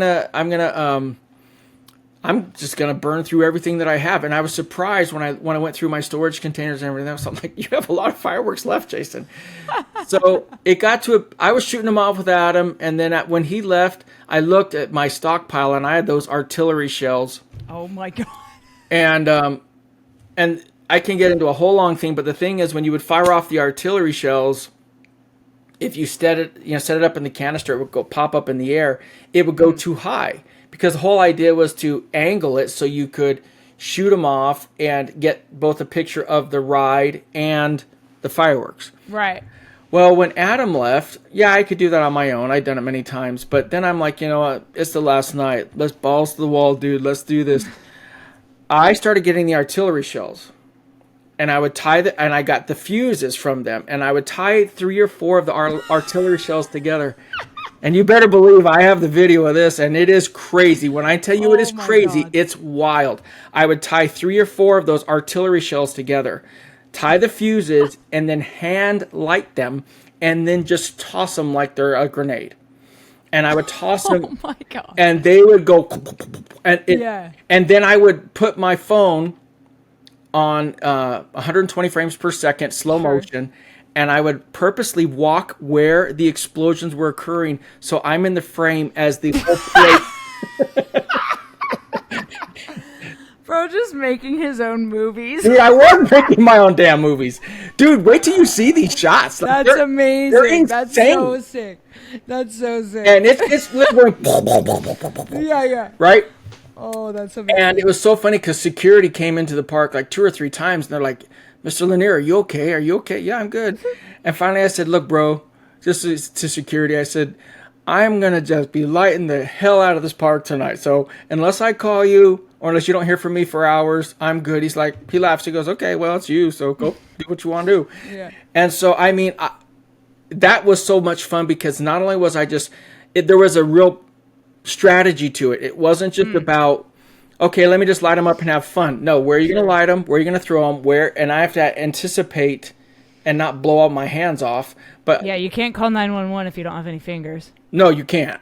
just gonna burn through everything that I have. And I was surprised when I went through my storage containers and everything else. I'm like, you have a lot of fireworks left, Jason. So it got to I was shooting them off with Adam, and then when he left, I looked at my stockpile, and I had those artillery shells. Oh my god. And I can get into a whole long thing, but the thing is, when you would fire off the artillery shells, if you set it up in the canister, it would pop up in the air. It would go too high, because the whole idea was to angle it so you could shoot them off and get both a picture of the ride and the fireworks. Right. Well, when Adam left, I could do that on my own. I'd done it many times. But then I'm like, you know what? It's the last night. Let's balls to the wall, dude. Let's do this. I started getting the artillery shells. And I would and I got the fuses from them, and I would tie 3 or 4 of the artillery shells together. And you better believe I have the video of this, and it is crazy. When I tell you it is crazy, God. It's wild. I would tie 3 or 4 of those artillery shells together, tie the fuses, and then hand light them, and then just toss them like they're a grenade. And I would toss them, oh my God. And they would go, and then I would put my phone on 120 frames per second, slow motion, and I would purposely walk where the explosions were occurring, so I'm in the frame as the whole plate. Bro, just making his own movies. Dude, I was making my own damn movies. Dude, wait till you see these shots. That's amazing. That's so sick. That's so sick. And it's literally yeah. Right? Oh, that's amazing. And it was so funny because security came into the park like 2 or 3 times, and they're like, Mr. Lanier, are you okay? Are you okay? Yeah, I'm good. And finally I said, look, bro, just to security, I said, I'm going to just be lighting the hell out of this park tonight. So unless I call you or unless you don't hear from me for hours, I'm good. He laughs. He goes, okay, well, it's you. So go do what you want to do. Yeah. And so, that was so much fun because not only was I there was a real strategy to it. It wasn't just about, okay, let me just light them up and have fun. No, where are you going to light them? Where are you going to throw them? And I have to anticipate and not blow all my hands off. But yeah, you can't call 911 if you don't have any fingers. No, you can't.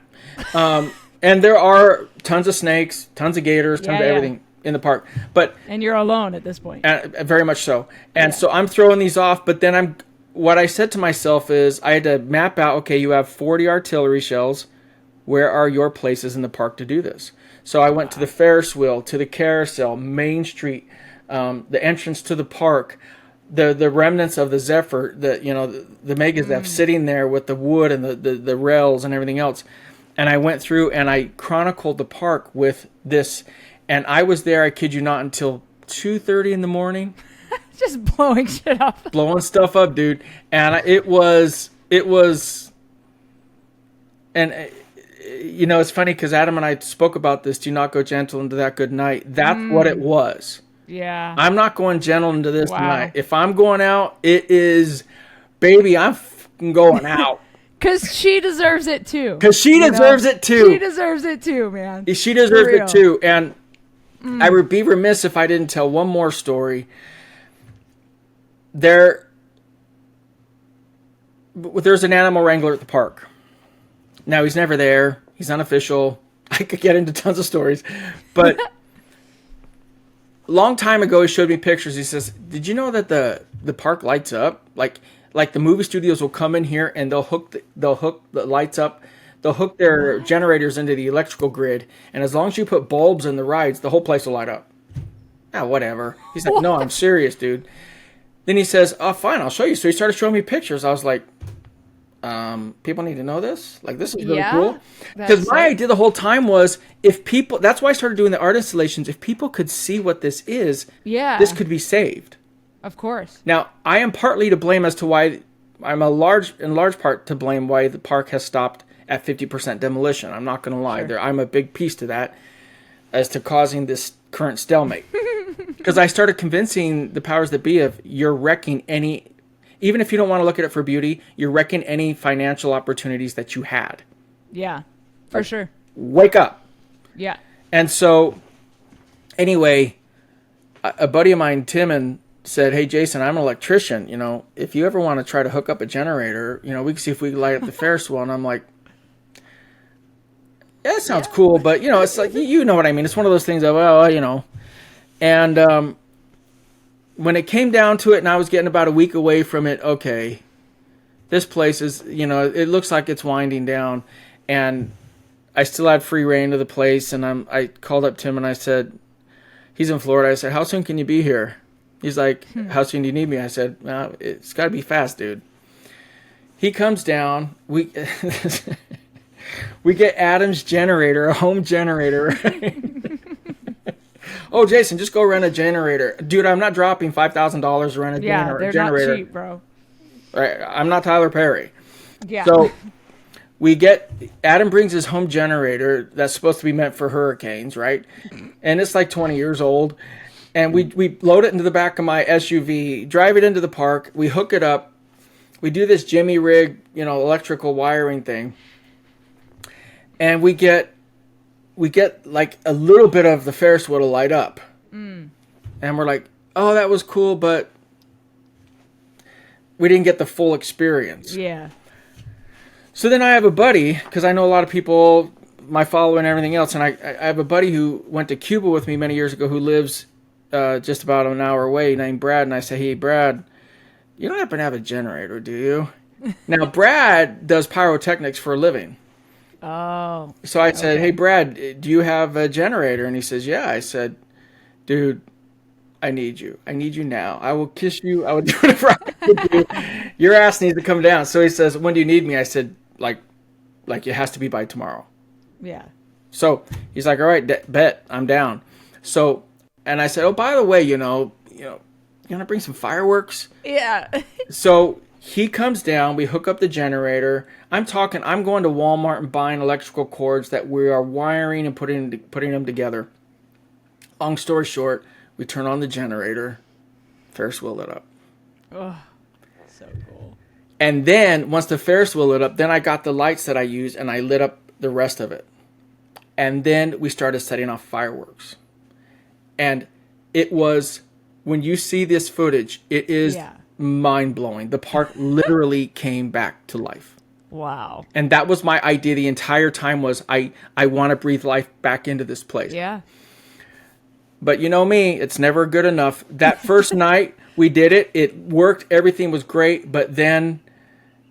And there are tons of snakes, tons of gators, tons of everything in the park. But and you're alone at this point. Very much so. And so I'm throwing these off, but then what I said to myself is I had to map out, okay, you have 40 artillery shells. Where are your places in the park to do this? So I went to the Ferris wheel, to the carousel, Main Street, the entrance to the park, the remnants of the Zephyr, the Mega Zephyr sitting there with the wood and the rails and everything else. And I went through and I chronicled the park with this. And I was there, I kid you not, until 2:30 in the morning. Just blowing shit up. Blowing stuff up, dude. And it was, and it's funny because Adam and I spoke about this. Do not go gentle into that good night. That's what it was. Yeah. I'm not going gentle into this tonight. If I'm going out, it is, baby, I'm going out. Because she deserves it too. Because she deserves it too. She deserves it too, man. She deserves it too. And I would be remiss if I didn't tell one more story. There's an animal wrangler at the park. Now, he's never there. He's unofficial. I could get into tons of stories. But a long time ago, he showed me pictures. He says, did you know that the park lights up? Like the movie studios will come in here and they'll hook the lights up. They'll hook their generators into the electrical grid. And as long as you put bulbs in the rides, the whole place will light up. Ah, whatever. He's like, no, I'm serious, dude. Then he says, oh, fine, I'll show you. So he started showing me pictures. I was like, people need to know this? Like, this is really cool. Because my idea the whole time was, if people, that's why I started doing the art installations. If people could see what this is, this could be saved. Of course. Now, I am partly to blame as to why, in large part to blame why the park has stopped at 50% demolition. I'm not going to lie. Sure. I'm a big piece to that as to causing this current stalemate. Because I started convincing the powers that be of, you're wrecking any, even if you don't want to look at it for beauty, you're wrecking any financial opportunities that you had. Yeah, for sure. Wake up. Yeah. And so, anyway, a buddy of mine, Tim, said, hey, Jason, I'm an electrician. If you ever want to try to hook up a generator, we can see if we can light up the Ferris wheel. And I'm like, yeah, that sounds cool. But, it's like, you know what I mean. It's one of those things of, And when it came down to it and I was getting about a week away from it, okay, this place is, it looks like it's winding down. And I still had free reign to the place. And I called up Tim and I said, he's in Florida. I said, how soon can you be here? He's like, how soon do you need me? I said, well, it's got to be fast, dude. He comes down. We get Adam's generator, a home generator. Oh, Jason, just go rent a generator. Dude, I'm not dropping $5,000 to rent a generator. Yeah, they're not cheap, bro. Right, I'm not Tyler Perry. Yeah. So Adam brings his home generator that's supposed to be meant for hurricanes, right? And it's like 20 years old. And we load it into the back of my SUV, drive it into the park. We hook it up. We do this Jimmy rig, electrical wiring thing. And we get like a little bit of the Ferris wheel to light up. And we're like, oh, that was cool, but we didn't get the full experience. Yeah. So then I have a buddy, because I know a lot of people, my following and everything else, and I have a buddy who went to Cuba with me many years ago who lives just about an hour away, named Brad. And I say, hey, Brad, you don't happen to have a generator, do you? Now, Brad does pyrotechnics for a living. Oh. So I said, hey, Brad, do you have a generator? And he says, yeah. I said, dude, I need you. I need you now. I will kiss you. I will do whatever I can do. Your ass needs to come down. So he says, when do you need me? I said, like it has to be by tomorrow. Yeah. So he's like, all right, bet, I'm down. So, and I said, oh, by the way, you want to bring some fireworks? Yeah. So he comes down, we hook up the generator. I'm going to Walmart and buying electrical cords that we are wiring and putting them together. Long story short, we turn on the generator. Ferris wheel lit up. Oh, so cool. And then once the Ferris wheel lit up, then I got the lights that I used and I lit up the rest of it. And then we started setting off fireworks. And it was, when you see this footage, it is mind-blowing. The park literally came back to life. Wow. And that was my idea the entire time, was I want to breathe life back into this place. Yeah. But you know me, it's never good enough. That first night We did it. It worked. Everything was great. But then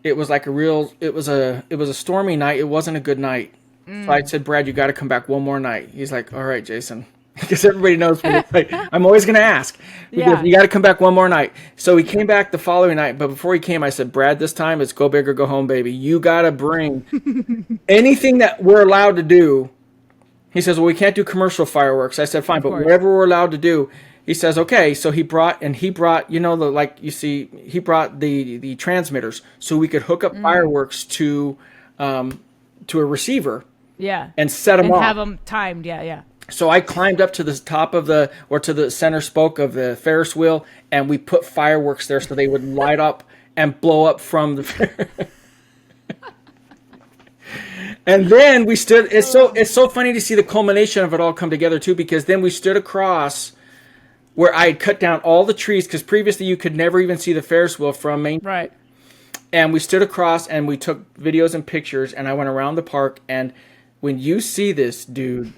it was like it was a stormy night. It wasn't a good night. So I said, Brad, you got to come back one more night. He's like, all right, Jason. Because everybody knows me. Like, I'm always going to ask. Because you got to come back one more night. So he came back the following night. But before he came, I said, Brad, this time it's go big or go home, baby. You got to bring anything that we're allowed to do. He says, well, we can't do commercial fireworks. I said, fine, but whatever we're allowed to do. He says, okay. So he brought, you know, he brought the transmitters so we could hook up fireworks to a receiver. Yeah. And set them off. And have them timed. Yeah. So I climbed up to the top of to the center spoke of the Ferris wheel, and we put fireworks there so they would light up and blow up from the And then we stood. It's so funny to see the culmination of it all come together too, because then we stood across where I had cut down all the trees, because previously you could never even see the Ferris wheel from Main. Right. And we stood across and we took videos and pictures, and I went around the park. And when you see this, dude,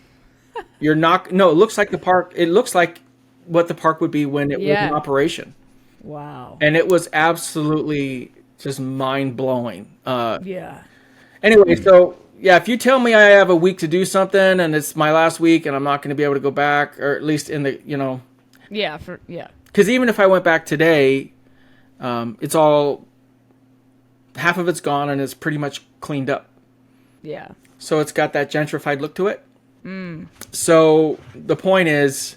you're not. No, it looks like the park. It looks like what the park would be when it was in operation. Wow. And it was absolutely just mind blowing. Yeah. Anyway, so. Yeah, if you tell me I have a week to do something and it's my last week and I'm not going to be able to go back, or at least in the, you know. Yeah, Because even if I went back today, it's all, half of it's gone and it's pretty much cleaned up. Yeah. So it's got that gentrified look to it. So the point is,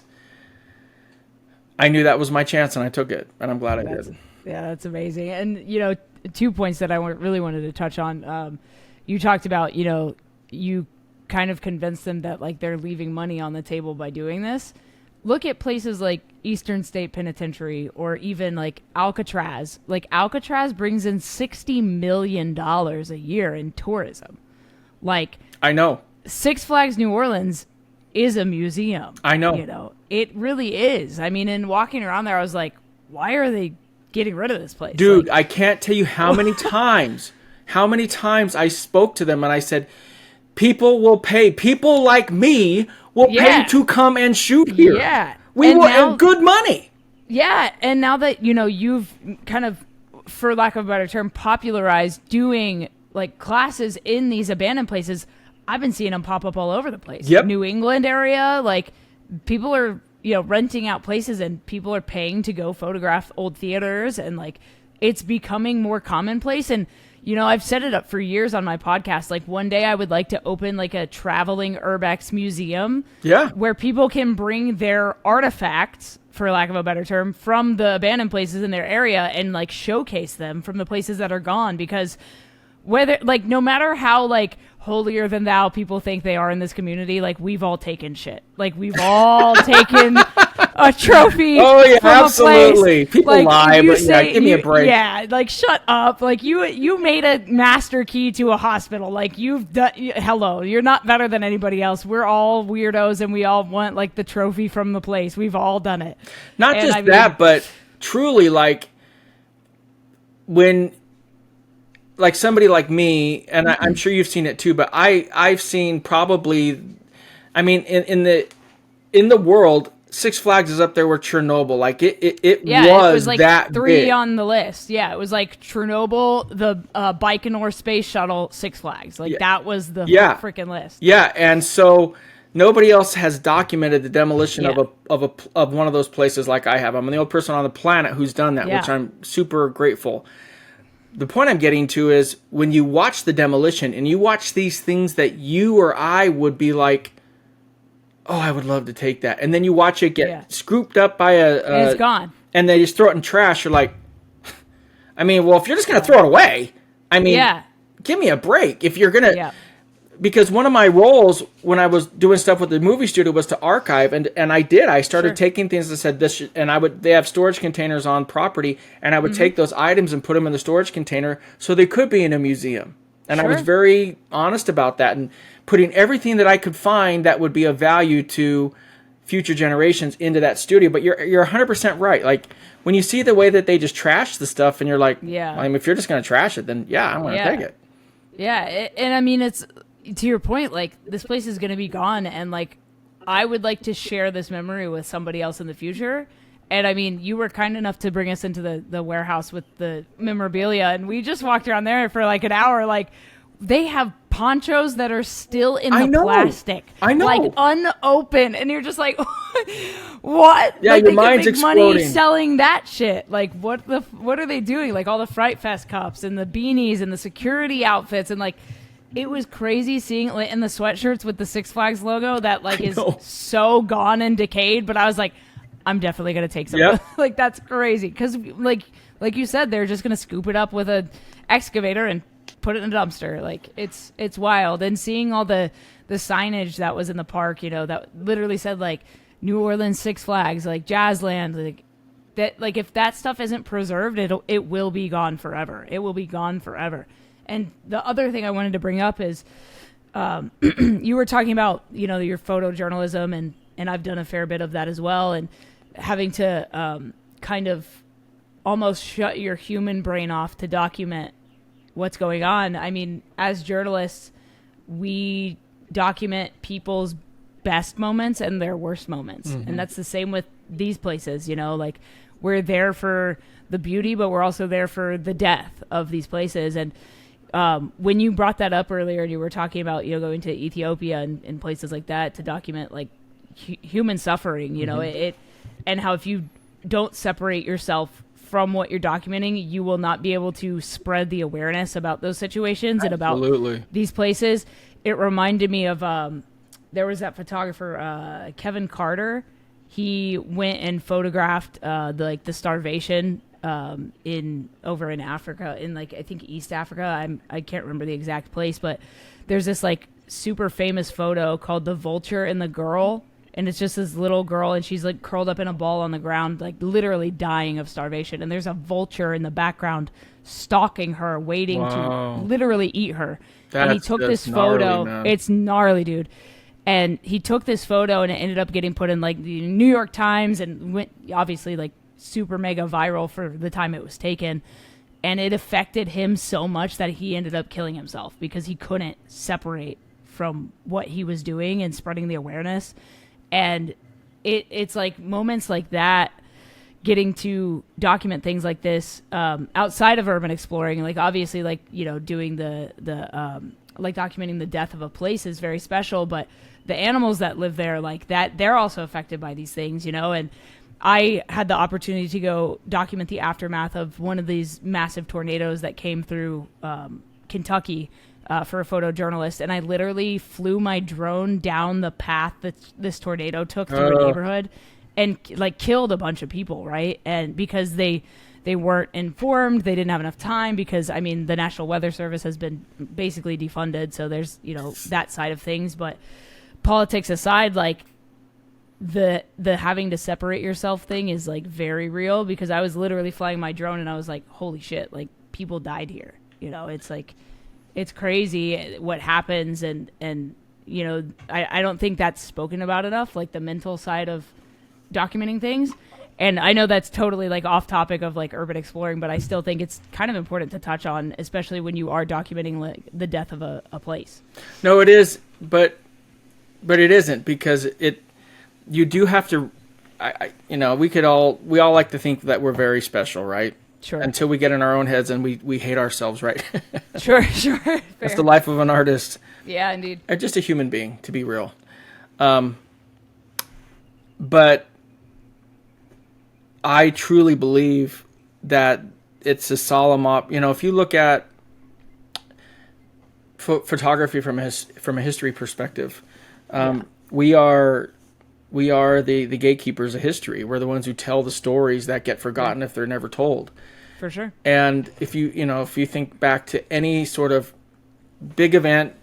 I knew that was my chance and I took it, and I'm glad I did. Yeah, that's amazing. And, you know, 2 points that I really wanted to touch on. You talked about, you know, you kind of convinced them that, like, they're leaving money on the table by doing this. Look at places like Eastern State Penitentiary, or even like Alcatraz. Like, Alcatraz brings in $60 million a year in tourism. Like, I know. Six Flags New Orleans is a museum. I know. You know, it really is. I mean, in walking around there, I was like, why are they getting rid of this place? Dude, like, I can't tell you how many times I spoke to them and I said, people will pay. People like me will pay to come and shoot here. Yeah. We will have good money. Yeah. And now that, you know, you've kind of, for lack of a better term, popularized doing like classes in these abandoned places, I've been seeing them pop up all over the place. Yep. New England area, like, people are, you know, renting out places and people are paying to go photograph old theaters, and like, it's becoming more commonplace. And, you know, I've set it up for years on my podcast. Like, one day I would like to open like a traveling urbex museum. Yeah. Where people can bring their artifacts, for lack of a better term, from the abandoned places in their area and like showcase them from the places that are gone. Because whether, like, no matter how like holier than thou people think they are in this community, like, we've all taken shit. Like, we've all taken a trophy. Oh yeah, from absolutely. A place. People like, lie, but yeah, give me a break. Yeah, like, shut up. Like, you made a master key to a hospital. Like, you've done. Hello, you're not better than anybody else. We're all weirdos, and we all want like the trophy from the place. We've all done it. Not just that, but truly, like, when, like, somebody like me, and I'm sure you've seen it too, but I've seen probably, I mean, in the world, Six Flags is up there with Chernobyl. Like, it was like that three big. on the list. Yeah, it was like Chernobyl, the Baikonur space shuttle, Six Flags. Like, that was the freaking list. Yeah, and so nobody else has documented the demolition of one of those places like I have. I'm the only person on the planet who's done that, which I'm super grateful. The point I'm getting to is, when you watch the demolition and you watch these things that you or I would be like, oh, I would love to take that. And then you watch it get scooped up by and it's gone. And they just throw it in trash. You're like, I mean, well, if you're just going to throw it away, I mean, give me a break. If you're going to, because one of my roles when I was doing stuff with the movie studio was to archive, and I started taking things that said this, and they have storage containers on property, and I would take those items and put them in the storage container so they could be in a museum. And I was very honest about that, and putting everything that I could find that would be of value to future generations into that studio. But you're 100% right. Like, when you see the way that they just trash the stuff, and you're like, well, I mean, if you're just going to trash it, then I'm going to take it. Yeah, and I mean, it's, to your point, like, this place is going to be gone, and like, I would like to share this memory with somebody else in the future. And I mean, you were kind enough to bring us into the warehouse with the memorabilia, and we just walked around there for like an hour. Like, they have ponchos that are still in the plastic. I know. Like, unopened. And you're just like, what? Yeah, like, your mind's exploding. Money selling that shit. Like, what are they doing? Like, all the Fright Fest cups and the beanies and the security outfits. And, like, it was crazy seeing, like, in the sweatshirts with the Six Flags logo that, like, is so gone and decayed. But I was like, I'm definitely going to take some. Yep. Like, that's crazy. Because, like you said, they're just going to scoop it up with an excavator and put it in a dumpster. Like, it's wild. And seeing all the signage that was in the park, you know, that literally said, like, New Orleans Six Flags, like, Jazzland, like, that, like, if that stuff isn't preserved, it will be gone forever. It will be gone forever. And the other thing I wanted to bring up is, you were talking about, you know, your photojournalism, and I've done a fair bit of that as well, and having to kind of almost shut your human brain off to document what's going on. I mean, as journalists, we document people's best moments and their worst moments. Mm-hmm. And that's the same with these places, you know, like, we're there for the beauty, but we're also there for the death of these places. And when you brought that up earlier and you were talking about, you know, going to Ethiopia and places like that to document, like, human suffering, you know, it and how if you don't separate yourself from what you're documenting, you will not be able to spread the awareness about those situations. Absolutely. And about these places. It reminded me of there was that photographer Kevin Carter. He went and photographed the starvation over in Africa, in, like, I think East Africa. I can't remember the exact place, but there's this, like, super famous photo called The Vulture and the Girl. And it's just this little girl, and she's, like, curled up in a ball on the ground, like, literally dying of starvation. And there's a vulture in the background stalking her, waiting to literally eat her. And he took this photo. Gnarly, it's gnarly, dude. And he took this photo, and it ended up getting put in, like, the New York Times, and went, obviously, like, super mega viral for the time it was taken. And it affected him so much that he ended up killing himself because he couldn't separate from what he was doing and spreading the awareness. And it's like moments like that, getting to document things like this outside of urban exploring, like, obviously, like, you know, doing the like, documenting the death of a place is very special, but the animals that live there, like that, they're also affected by these things, you know. And I had the opportunity to go document the aftermath of one of these massive tornadoes that came through Kentucky for a photojournalist, and I literally flew my drone down the path that this tornado took through a neighborhood, and, like, killed a bunch of people, right? And because they weren't informed, they didn't have enough time, because, I mean, the National Weather Service has been basically defunded, so there's, you know, that side of things. But politics aside, like, the having to separate yourself thing is, like, very real, because I was literally flying my drone and I was like, holy shit, like, people died here, you know. It's like, it's crazy what happens, and you know, I don't think that's spoken about enough, like, the mental side of documenting things. And I know that's totally, like, off topic of, like, urban exploring, but I still think it's kind of important to touch on, especially when you are documenting, like, the death of a place. No, it is, but it isn't, because you do have to, you know, we all like to think that we're very special, right? Sure. Until we get in our own heads and we hate ourselves, right? Sure. Fair. That's the life of an artist. Yeah, indeed. Or just a human being, to be real. But I truly believe that it's a solemn you know, if you look at photography from a history perspective, we are the gatekeepers of history. We're the ones who tell the stories that get forgotten if they're never told. For sure. And if you think back to any sort of big event,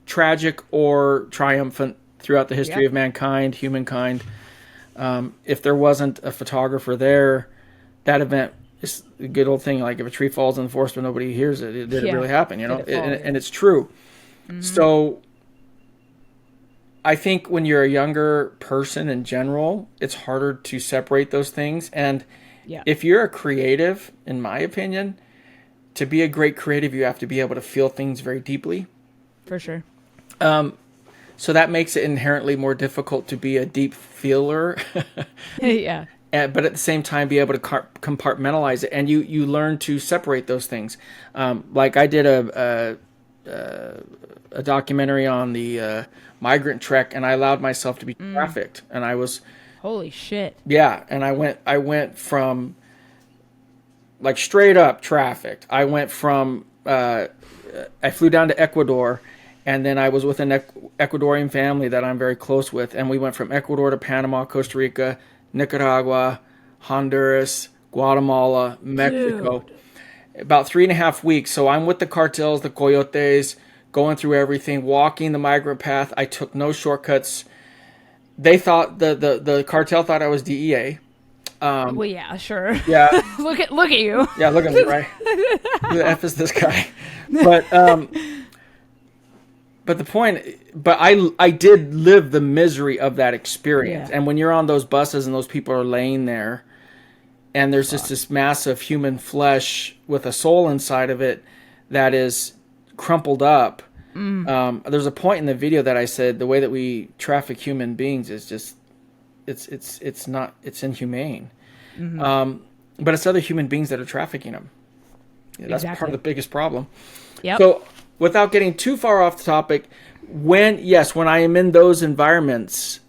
tragic or triumphant throughout the history of mankind, humankind, if there wasn't a photographer there, that event is a good old thing. Like, if a tree falls in the forest but nobody hears it, did it really happen? You know, and it's true. Mm-hmm. So I think when you're a younger person in general, it's harder to separate those things. And if you're a creative, in my opinion, to be a great creative, you have to be able to feel things very deeply. For sure. So that makes it inherently more difficult to be a deep feeler. Yeah. but at the same time be able to compartmentalize it, and you learn to separate those things. Like I did a documentary on the migrant trek, and I allowed myself to be trafficked, and I was holy shit. Yeah, and I went from like straight up trafficked. I went from I flew down to Ecuador, and then I was with an Ecuadorian family that I'm very close with, and we went from Ecuador to Panama, Costa Rica, Nicaragua, Honduras, Guatemala, Mexico. Dude. About 3.5 weeks. So I'm with the cartels, the coyotes, going through everything, walking the migrant path. I took no shortcuts. They thought the cartel thought I was DEA. Well, yeah, sure. Yeah. look at you. Yeah, look at me, right? Who the F is this guy? But the point, I did live the misery of that experience. Yeah. And when you're on those buses and those people are laying there, and there's just this mass of human flesh with a soul inside of it that is crumpled up. There's a point in the video that I said the way that we traffic human beings is just, it's inhumane. But it's other human beings that are trafficking them. Yeah, that's part of the biggest problem. Yep. So without getting too far off the topic, when I am in those environments,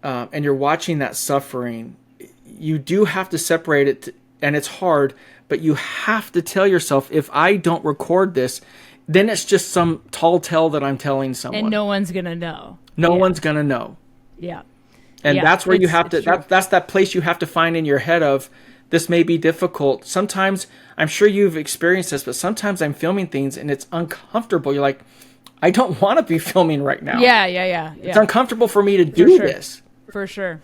and you're watching that suffering, you do have to separate it, and it's hard, but you have to tell yourself, if I don't record this, then it's just some tall tale that I'm telling someone. And no one's going to know. No one's going to know. Yeah. And that's where you have to, that's that place you have to find in your head of, this may be difficult. Sometimes, I'm sure you've experienced this, but sometimes I'm filming things and it's uncomfortable. You're like, I don't want to be filming right now. Yeah. It's uncomfortable for me to do this. For sure.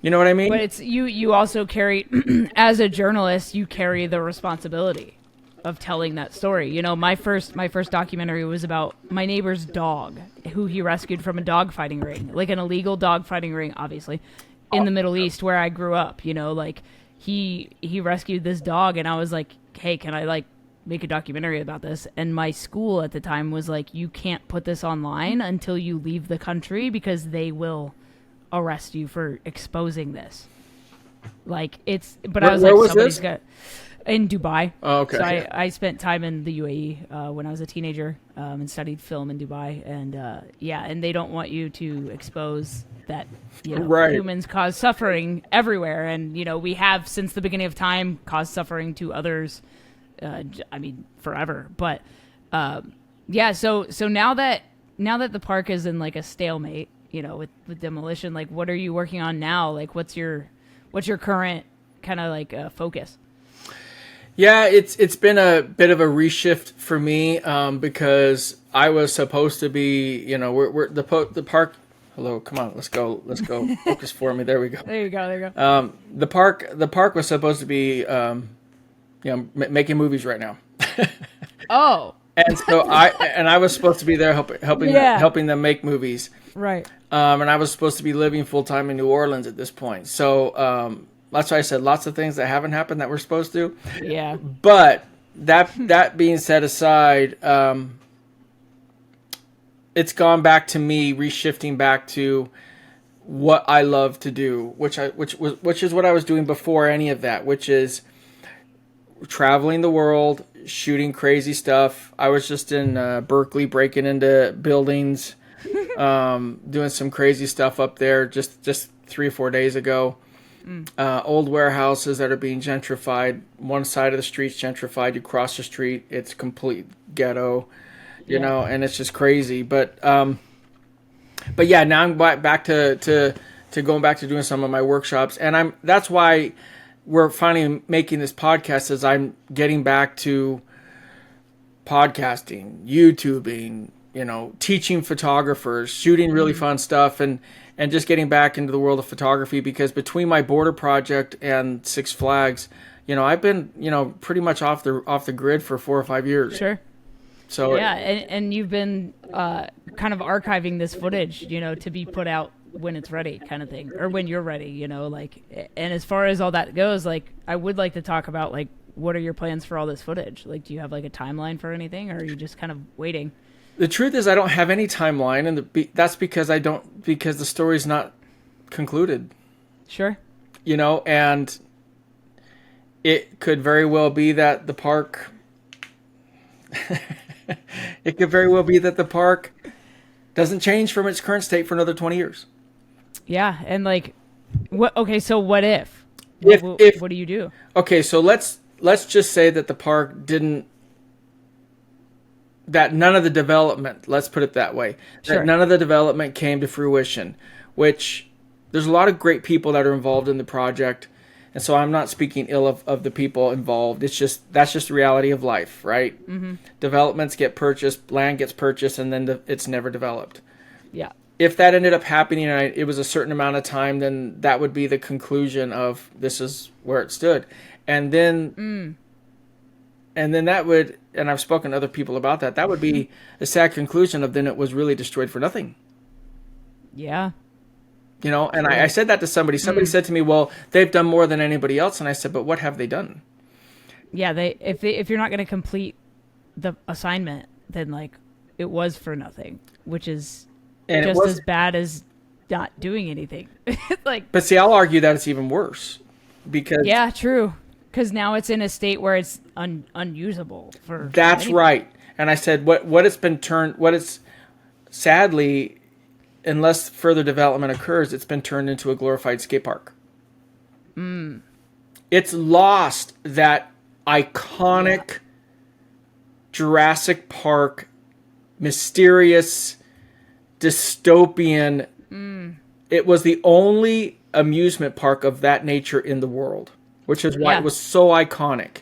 You know what I mean? But it's you also carry, as a journalist, you carry the responsibility of telling that story. You know, my first documentary was about my neighbor's dog, who he rescued from a dog fighting ring, like an illegal dog fighting ring, obviously, in the Middle East where I grew up. You know, like he rescued this dog, and I was like, hey, can I like make a documentary about this? And my school at the time was like, you can't put this online until you leave the country because they will arrest you for exposing this. Like it's, but I was like, somebody's got in Dubai. Oh, okay. So I spent time in the UAE when I was a teenager and studied film in Dubai, and and they don't want you to expose that humans cause suffering everywhere, and we have since the beginning of time caused suffering to others. I mean, forever. But so now that the park is in like a stalemate, with demolition, like what are you working on now? Like what's your current kind of like focus? Yeah, it's been a bit of a reshift for me because I was supposed to be, we're the park. Hello, come on, let's go. Focus for me. There we go. There you go. The park was supposed to be, making movies right now. Oh. And so I was supposed to be there helping them make movies. Right. And I was supposed to be living full time in New Orleans at this point. So that's why I said lots of things that haven't happened that we're supposed to. Yeah. But that being set aside, it's gone back to me reshifting back to what I love to do, which is what I was doing before any of that, which is traveling the world, shooting crazy stuff. I was just in Berkeley breaking into buildings, doing some crazy stuff up there just 3 or 4 days ago. Old warehouses that are being gentrified. One side of the street's gentrified. You cross the street, it's complete ghetto, you know, and it's just crazy. But yeah, now I'm back to going back to doing some of my workshops, and that's why we're finally making this podcast, as I'm getting back to podcasting, YouTubing, teaching photographers, shooting really fun stuff, and just getting back into the world of photography, because between my border project and Six Flags, I've been, pretty much off the grid for 4 or 5 years. Sure. So yeah, and you've been kind of archiving this footage, to be put out when it's ready, kind of thing, or when you're ready, and as far as all that goes, like, I would like to talk about, like, what are your plans for all this footage? Like, do you have like a timeline for anything, or are you just kind of waiting? The truth is, I don't have any timeline, and that's because the story's not concluded. Sure. and it could very well be that the park, it could very well be that the park doesn't change from its current state for another 20 years. Yeah. And like, okay, so what if? What do you do? Okay, so let's just say that the park didn't, that none of the development, let's put it that way, that none of the development came to fruition, which there's a lot of great people that are involved in the project. And so I'm not speaking ill of the people involved. That's just the reality of life, right? Mm-hmm. Developments get purchased, land gets purchased, and then it's never developed. Yeah. If that ended up happening and it was a certain amount of time, then that would be the conclusion of this is where it stood. And then that would, and I've spoken to other people about that, that would be a sad conclusion of then it was really destroyed for nothing. Yeah. And I said that to somebody. Somebody said to me, well, they've done more than anybody else. And I said, but what have they done? Yeah, if you're not going to complete the assignment, then like it was for nothing, which is just as bad as not doing anything. But see, I'll argue that it's even worse because yeah, true. Because now it's in a state where it's unusable for. That's right. And I said, what it's sadly, unless further development occurs, it's been turned into a glorified skate park. It's lost that iconic Jurassic Park, mysterious, dystopian. It was the only amusement park of that nature in the world, which is why it was so iconic.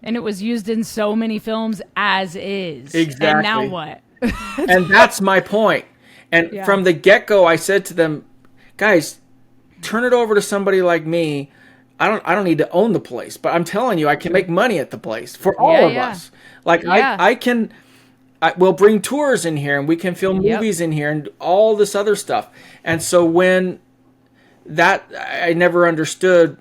And it was used in so many films as is. Exactly. And now what? And that's my point. And from the get-go, I said to them, guys, turn it over to somebody like me. I don't need to own the place, but I'm telling you, I can make money at the place for all of us. Like we'll bring tours in here and we can film movies in here and all this other stuff. And so when that, I never understood.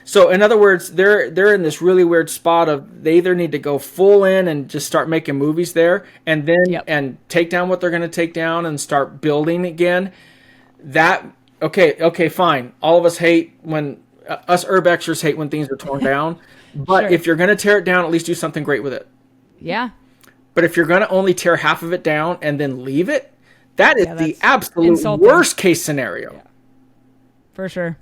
So in other words, they're in this really weird spot of they either need to go full in and just start making movies there and then and take down what they're going to take down and start building again. Okay, fine. All of us hate when us urbexers hate when things are torn down. But if you're going to tear it down, at least do something great with it. Yeah. But if you're going to only tear half of it down and then leave it, that is the absolute worst case scenario. Yeah. For sure.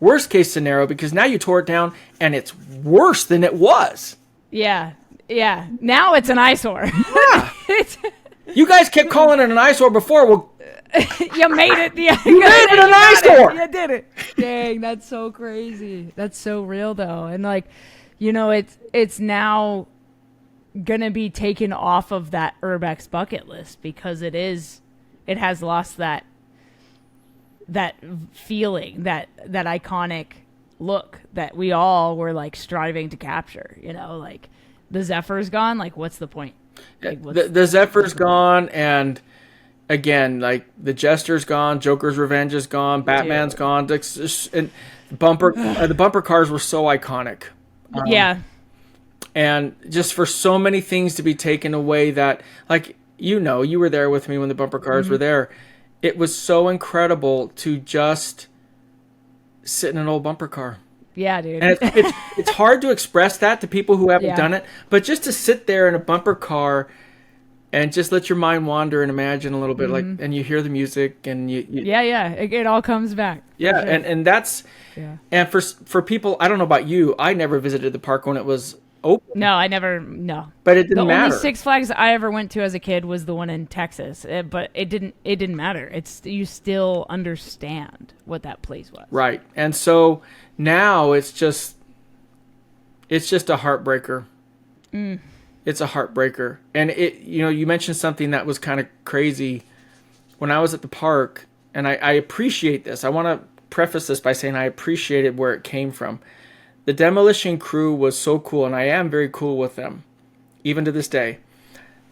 Worst case scenario, because now you tore it down and it's worse than it was. Yeah. Now it's an eyesore. Yeah. You guys kept calling it an eyesore before. Well, you made it. Yeah, you made it an eyesore. You did it. Dang, that's so crazy. That's so real, though. And like, it's now gonna be taken off of that urbex bucket list because it has lost that feeling, that iconic look that we all were like striving to capture. Like the Zephyr's gone. Like, what's the point? Like, the Zephyr's gone, and again, like the Jester's gone, Joker's Revenge is gone, Batman's gone, and the bumper cars were so iconic. And just for so many things to be taken away that, like, you were there with me when the bumper cars were there. It was so incredible to just sit in an old bumper car. Yeah, dude. And it's hard to express that to people who haven't done it, but just to sit there in a bumper car and just let your mind wander and imagine a little bit, like, and you hear the music and you it all comes back. Yeah, sure. and that's and for people, I don't know about you, I never visited the park when it was open. No, I never. No, but it didn't matter. The only Six Flags I ever went to as a kid was the one in Texas. But it didn't matter. You still understand what that place was. Right, and so now it's just a heartbreaker. It's a heartbreaker, and you mentioned something that was kind of crazy when I was at the park, and I appreciate this. I want to preface this by saying I appreciated where it came from. The demolition crew was so cool, and I am very cool with them, even to this day.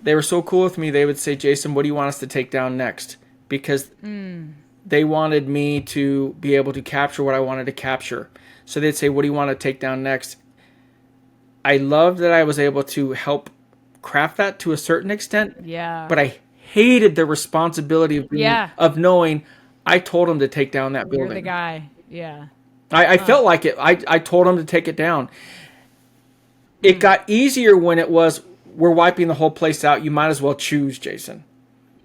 They were so cool with me, they would say, Jason, what do you want us to take down next? Because they wanted me to be able to capture what I wanted to capture. So they'd say, what do you want to take down next? I loved that I was able to help craft that to a certain extent. Yeah. But I hated the responsibility of knowing I told them to take down that building. You're the guy. Yeah. I felt like it. I told them to take it down. It got easier when it was, we're wiping the whole place out. You might as well choose, Jason.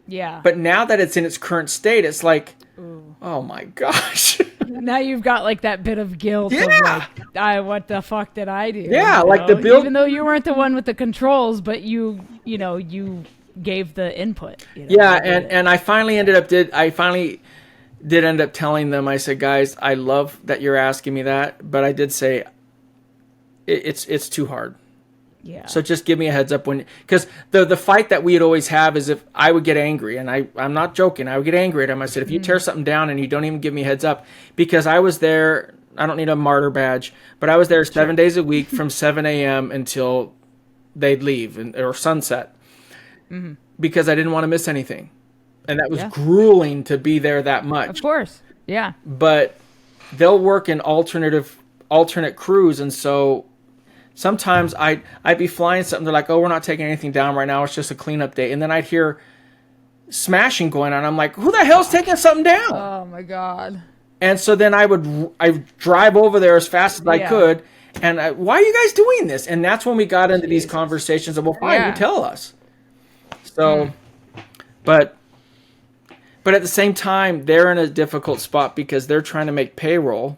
Yeah. But now that it's in its current state, it's like, ooh. Oh my gosh. Now you've got like that bit of guilt. Yeah. Of like, what the fuck did I do? Yeah, like the build. Even though you weren't the one with the controls, but you gave the input. Yeah, and I finally did end up telling them. I said, guys, I love that you're asking me that, but I did say it's too hard. Yeah. So just give me a heads up because the fight that we'd always have is if I would get angry, and I'm not joking, I would get angry at him. I said, if you tear something down and you don't even give me a heads up, because I was there, I don't need a martyr badge, but I was there 7 days a week from 7 a.m. until they'd leave or sunset, because I didn't want to miss anything. And that was grueling to be there that much. Of course. Yeah. But they'll work in alternate crews, and so sometimes I'd be flying something. They're like, "Oh, we're not taking anything down right now. It's just a cleanup day." And then I'd hear smashing going on. I'm like, "Who the hell's taking something down?" Oh my god! And so then I drive over there as fast as I could. And why are you guys doing this? And that's when we got into these conversations of, well, fine, you tell us. So, but at the same time, they're in a difficult spot because they're trying to make payroll.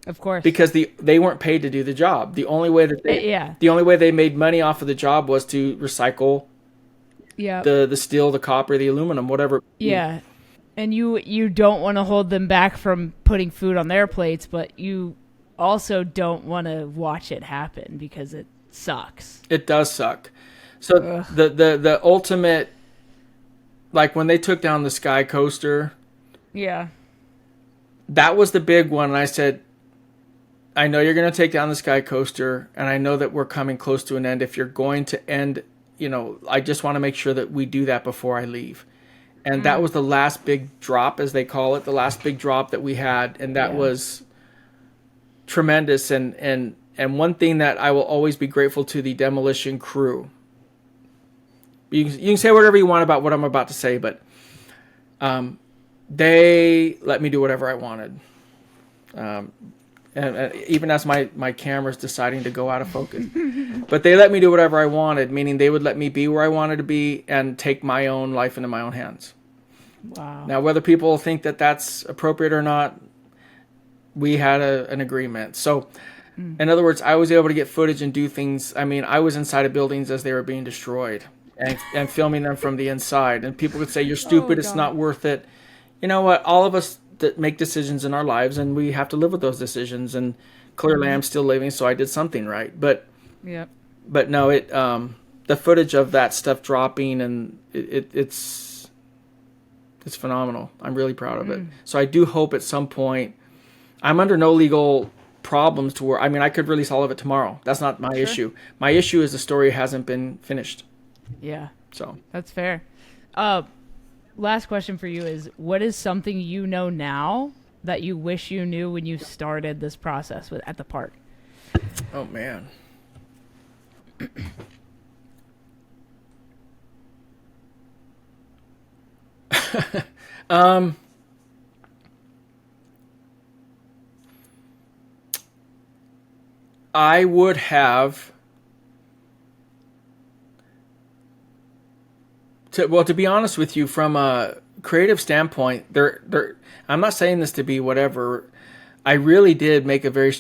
Of course. Because they weren't paid to do the job. The only way that the only way they made money off of the job was to recycle the steel, the copper, the aluminum, whatever. Yeah. And you don't want to hold them back from putting food on their plates, but you also don't want to watch it happen because it sucks. It does suck. So the ultimate, like when they took down the Sky Coaster. Yeah. That was the big one. And I said, I know you're going to take down the Sky Coaster, and I know that we're coming close to an end. If you're going to end, I just want to make sure that we do that before I leave. And that was the last big drop, as they call it, the last big drop that we had. And that was tremendous. And one thing that I will always be grateful to the demolition crew. You can say whatever you want about what I'm about to say, but they let me do whatever I wanted. And even as my camera's deciding to go out of focus. But they let me do whatever I wanted, meaning they would let me be where I wanted to be and take my own life into my own hands. Wow. Now, whether people think that that's appropriate or not, we had an agreement. So, in other words, I was able to get footage and do things. I mean, I was inside of buildings as they were being destroyed and filming them from the inside. And people would say, you're stupid, it's not worth it. You know what? All of us that make decisions in our lives, and we have to live with those decisions, and clearly I'm still living, so I did something right. But no, the footage of that stuff dropping, and it's phenomenal. I'm really proud of it. So I do hope at some point, I'm under no legal problems to where, I mean, I could release all of it tomorrow. That's not my issue. My issue is the story hasn't been finished. Yeah. So that's fair. Last question for you is, what is something you know now that you wish you knew when you started this process at the park? Oh, man. I would have... To be honest with you, from a creative standpoint, I'm not saying this to be whatever. I really did make a very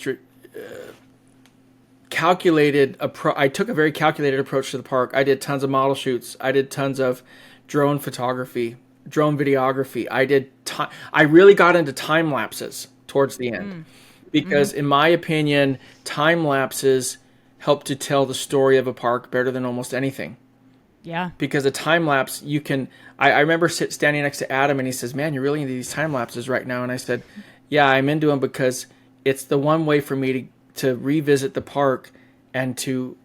calculated approach. I took a very calculated approach to the park. I did tons of model shoots. I did tons of drone photography, drone videography. I really got into time lapses towards the end because, in my opinion, time lapses help to tell the story of a park better than almost anything. Yeah. Because a time lapse, you can... I remember standing next to Adam, and he says, man, you're really into these time lapses right now. And I said, yeah, I'm into them because it's the one way for me to revisit the park and to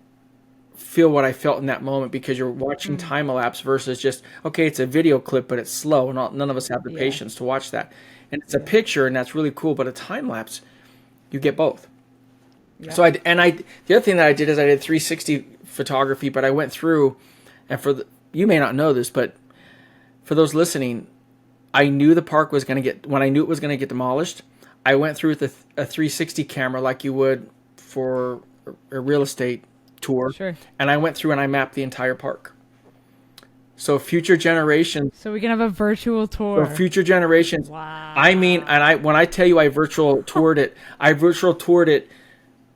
feel what I felt in that moment, because you're watching time elapse versus just, okay, it's a video clip, but it's slow, and none of us have the patience to watch that. And it's a picture, and that's really cool, but a time lapse, you get both. Yeah. So the other thing that I did is I did 360 photography, but I went through... And you may not know this, but for those listening, I knew the park was going to get, when I knew it was going to get demolished, I went through with a 360 camera like you would for a real estate tour. Sure. And I went through and I mapped the entire park. So future generations. So we can have a virtual tour. So future generations. Wow. I mean, and when I tell you I virtual toured it,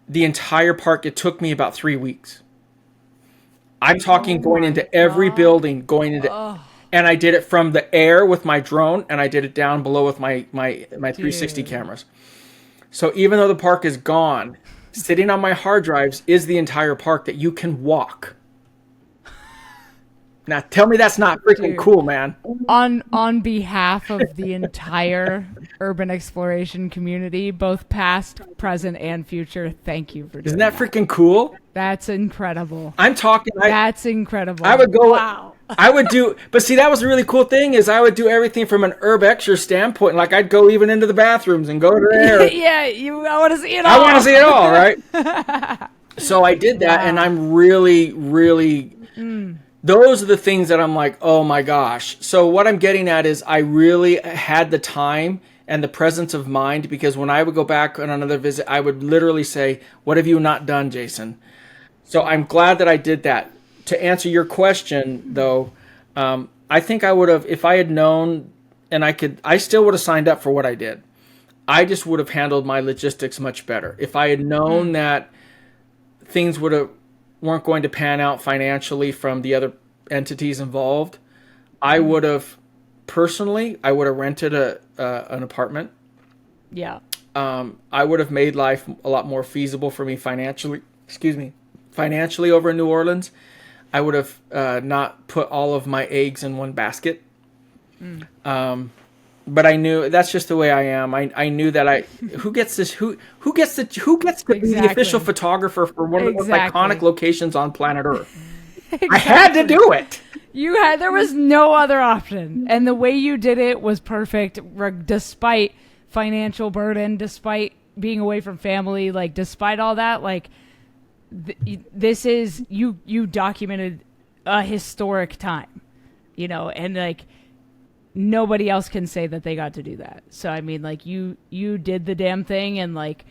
the entire park. It took me about 3 weeks. I'm talking going into every building, and I did it from the air with my drone, and I did it down below with my 360 cameras. So even though the park is gone, sitting on my hard drives is the entire park that you can walk. Now tell me that's not freaking cool, man. On behalf of the entire urban exploration community, both past, present, and future, thank you for doing that. Isn't that freaking cool? That's incredible. I'm talking. That's incredible. I would go. Wow. I would do, but see, that was the really cool thing is I would do everything from an urbexer standpoint. Like I'd go even into the bathrooms and go to there. Yeah, I want to see it all. I want to see it all, right? So I did that, and I'm really, really. Those are the things that I'm like, oh my gosh. So what I'm getting at is I really had the time and the presence of mind, because when I would go back on another visit, I would literally say, what have you not done, Jason? So I'm glad that I did that. To answer your question, though, I think I would have, if I had known, and I still would have signed up for what I did. I just would have handled my logistics much better. If I had known that things weren't going to pan out financially from the other entities involved, I would have rented an apartment. Yeah. I would have made life a lot more feasible for me financially over in New Orleans. I would have not put all of my eggs in one basket. But I knew that's just the way I am. I knew that who gets to be the official photographer for one of the most iconic locations on planet Earth. Exactly. I had to do it. There was no other option. And the way you did it was perfect, despite financial burden, despite being away from family, like despite all that, like this is you documented a historic time, and like nobody else can say that they got to do that. So I mean, like you did the damn thing, and like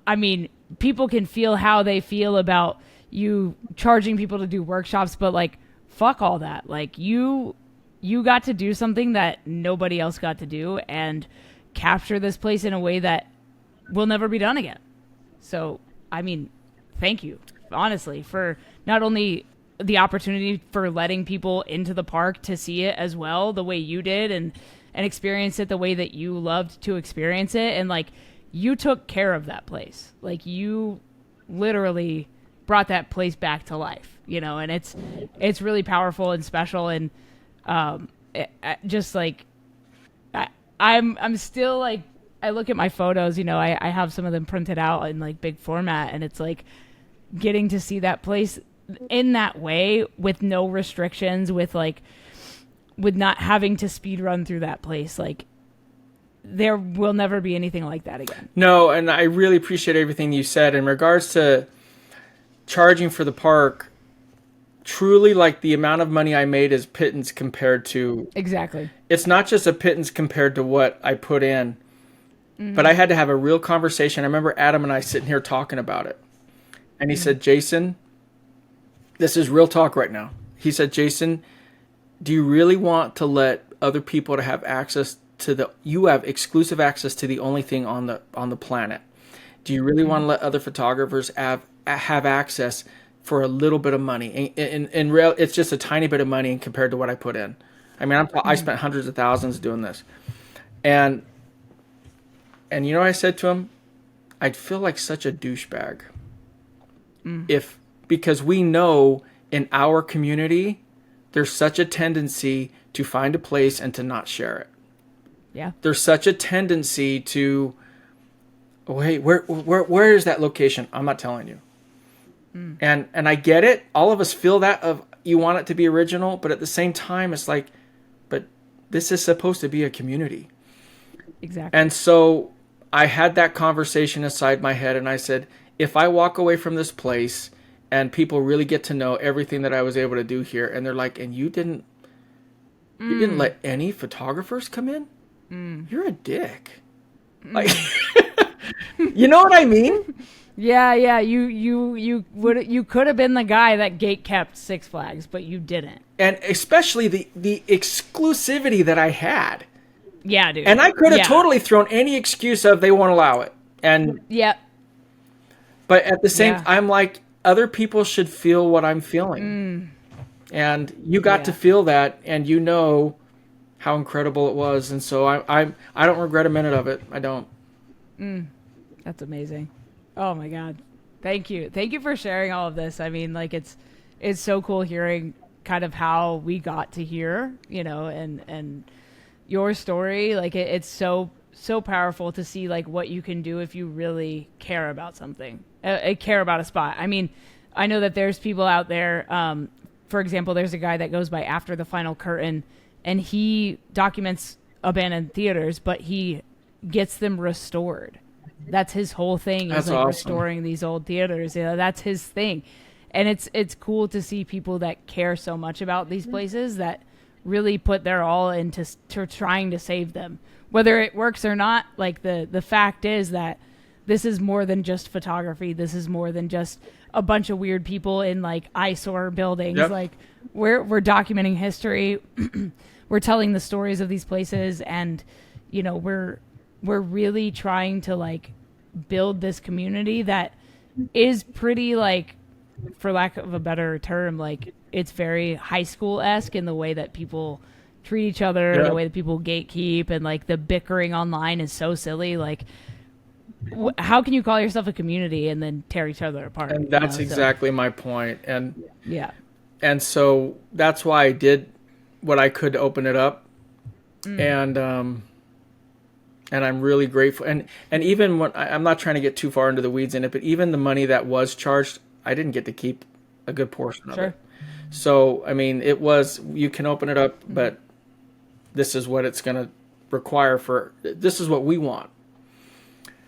I mean, people can feel how they feel about you charging people to do workshops, but like fuck all that. Like you got to do something that nobody else got to do and capture this place in a way that will never be done again. So I mean, thank you, honestly, for not only the opportunity for letting people into the park to see it as well, the way you did, and experience it the way that you loved to experience it. And like, you took care of that place. Like you literally brought that place back to life, and it's really powerful and special. And just like, I'm still like, I look at my photos, I have some of them printed out in like big format, and it's like getting to see that place in that way with no restrictions, with not having to speed run through that place. Like there will never be anything like that again. No, and I really appreciate everything you said in regards to charging for the park. Truly, like the amount of money I made is pittance compared to... Exactly. It's not just a pittance compared to what I put in, but I had to have a real conversation. I remember Adam and I sitting here talking about it. And he said, Jason, this is real talk right now. He said, Jason, do you really want to let other people to have access to you have exclusive access to the only thing on the planet. Do you really want to let other photographers have access for a little bit of money? In real, it's just a tiny bit of money compared to what I put in. I mean, I spent hundreds of thousands doing this. And you know what I said to him? I'd feel like such a douchebag. Because we know in our community, there's such a tendency to find a place and to not share it. Yeah. There's such a tendency to, hey, where is that location? I'm not telling you. And I get it. All of us feel that of you want it to be original, but at the same time, it's like, but this is supposed to be a community. Exactly. And so I had that conversation inside my head, and I said, if I walk away from this place and people really get to know everything that I was able to do here, and they're like, and you didn't let any photographers come in? You're a dick. Like, you know what I mean? Yeah. You could have been the guy that gate kept Six Flags, but you didn't. And especially the exclusivity that I had. Yeah, dude. And I could have totally thrown any excuse of they won't allow it. And but at the same, I'm like, other people should feel what I'm feeling. And you got to feel that, and you know how incredible it was. And so I don't regret a minute of it. I don't. That's amazing. Oh my God. Thank you. Thank you for sharing all of this. I mean, like, it's so cool hearing kind of how we got to here, you know, and your story. Like, it's so powerful to see like what you can do if you really care about something, care about a spot. I mean, I know that there's people out there. For example, there's a guy that goes by After the Final Curtain, and he documents abandoned theaters, but he gets them restored. That's his whole thing. Is like awesome. Restoring these old theaters. You know, that's his thing. And it's cool to see people that care so much about these places that really put their all into trying to save them. Whether it works or not, like the fact is that this is more than just photography. This is more than just a bunch of weird people in like eyesore buildings. Yep. Like we're documenting history. We're telling the stories of these places, and you know, we're really trying to like build this community that is pretty, like, for lack of a better term, like it's very high school-esque in the way that people treat each other, the way that people gatekeep, and like the bickering online is so silly. Like, how can you call yourself a community and then tear each other apart? And that's exactly my point. And and so that's why I did what I could to open it up. And I'm really grateful. And even when I'm not trying to get too far into the weeds in it, but even the money that was charged, I didn't get to keep a good portion of it. So, I mean, it was, you can open it up, but this is what it's going to require this is what we want.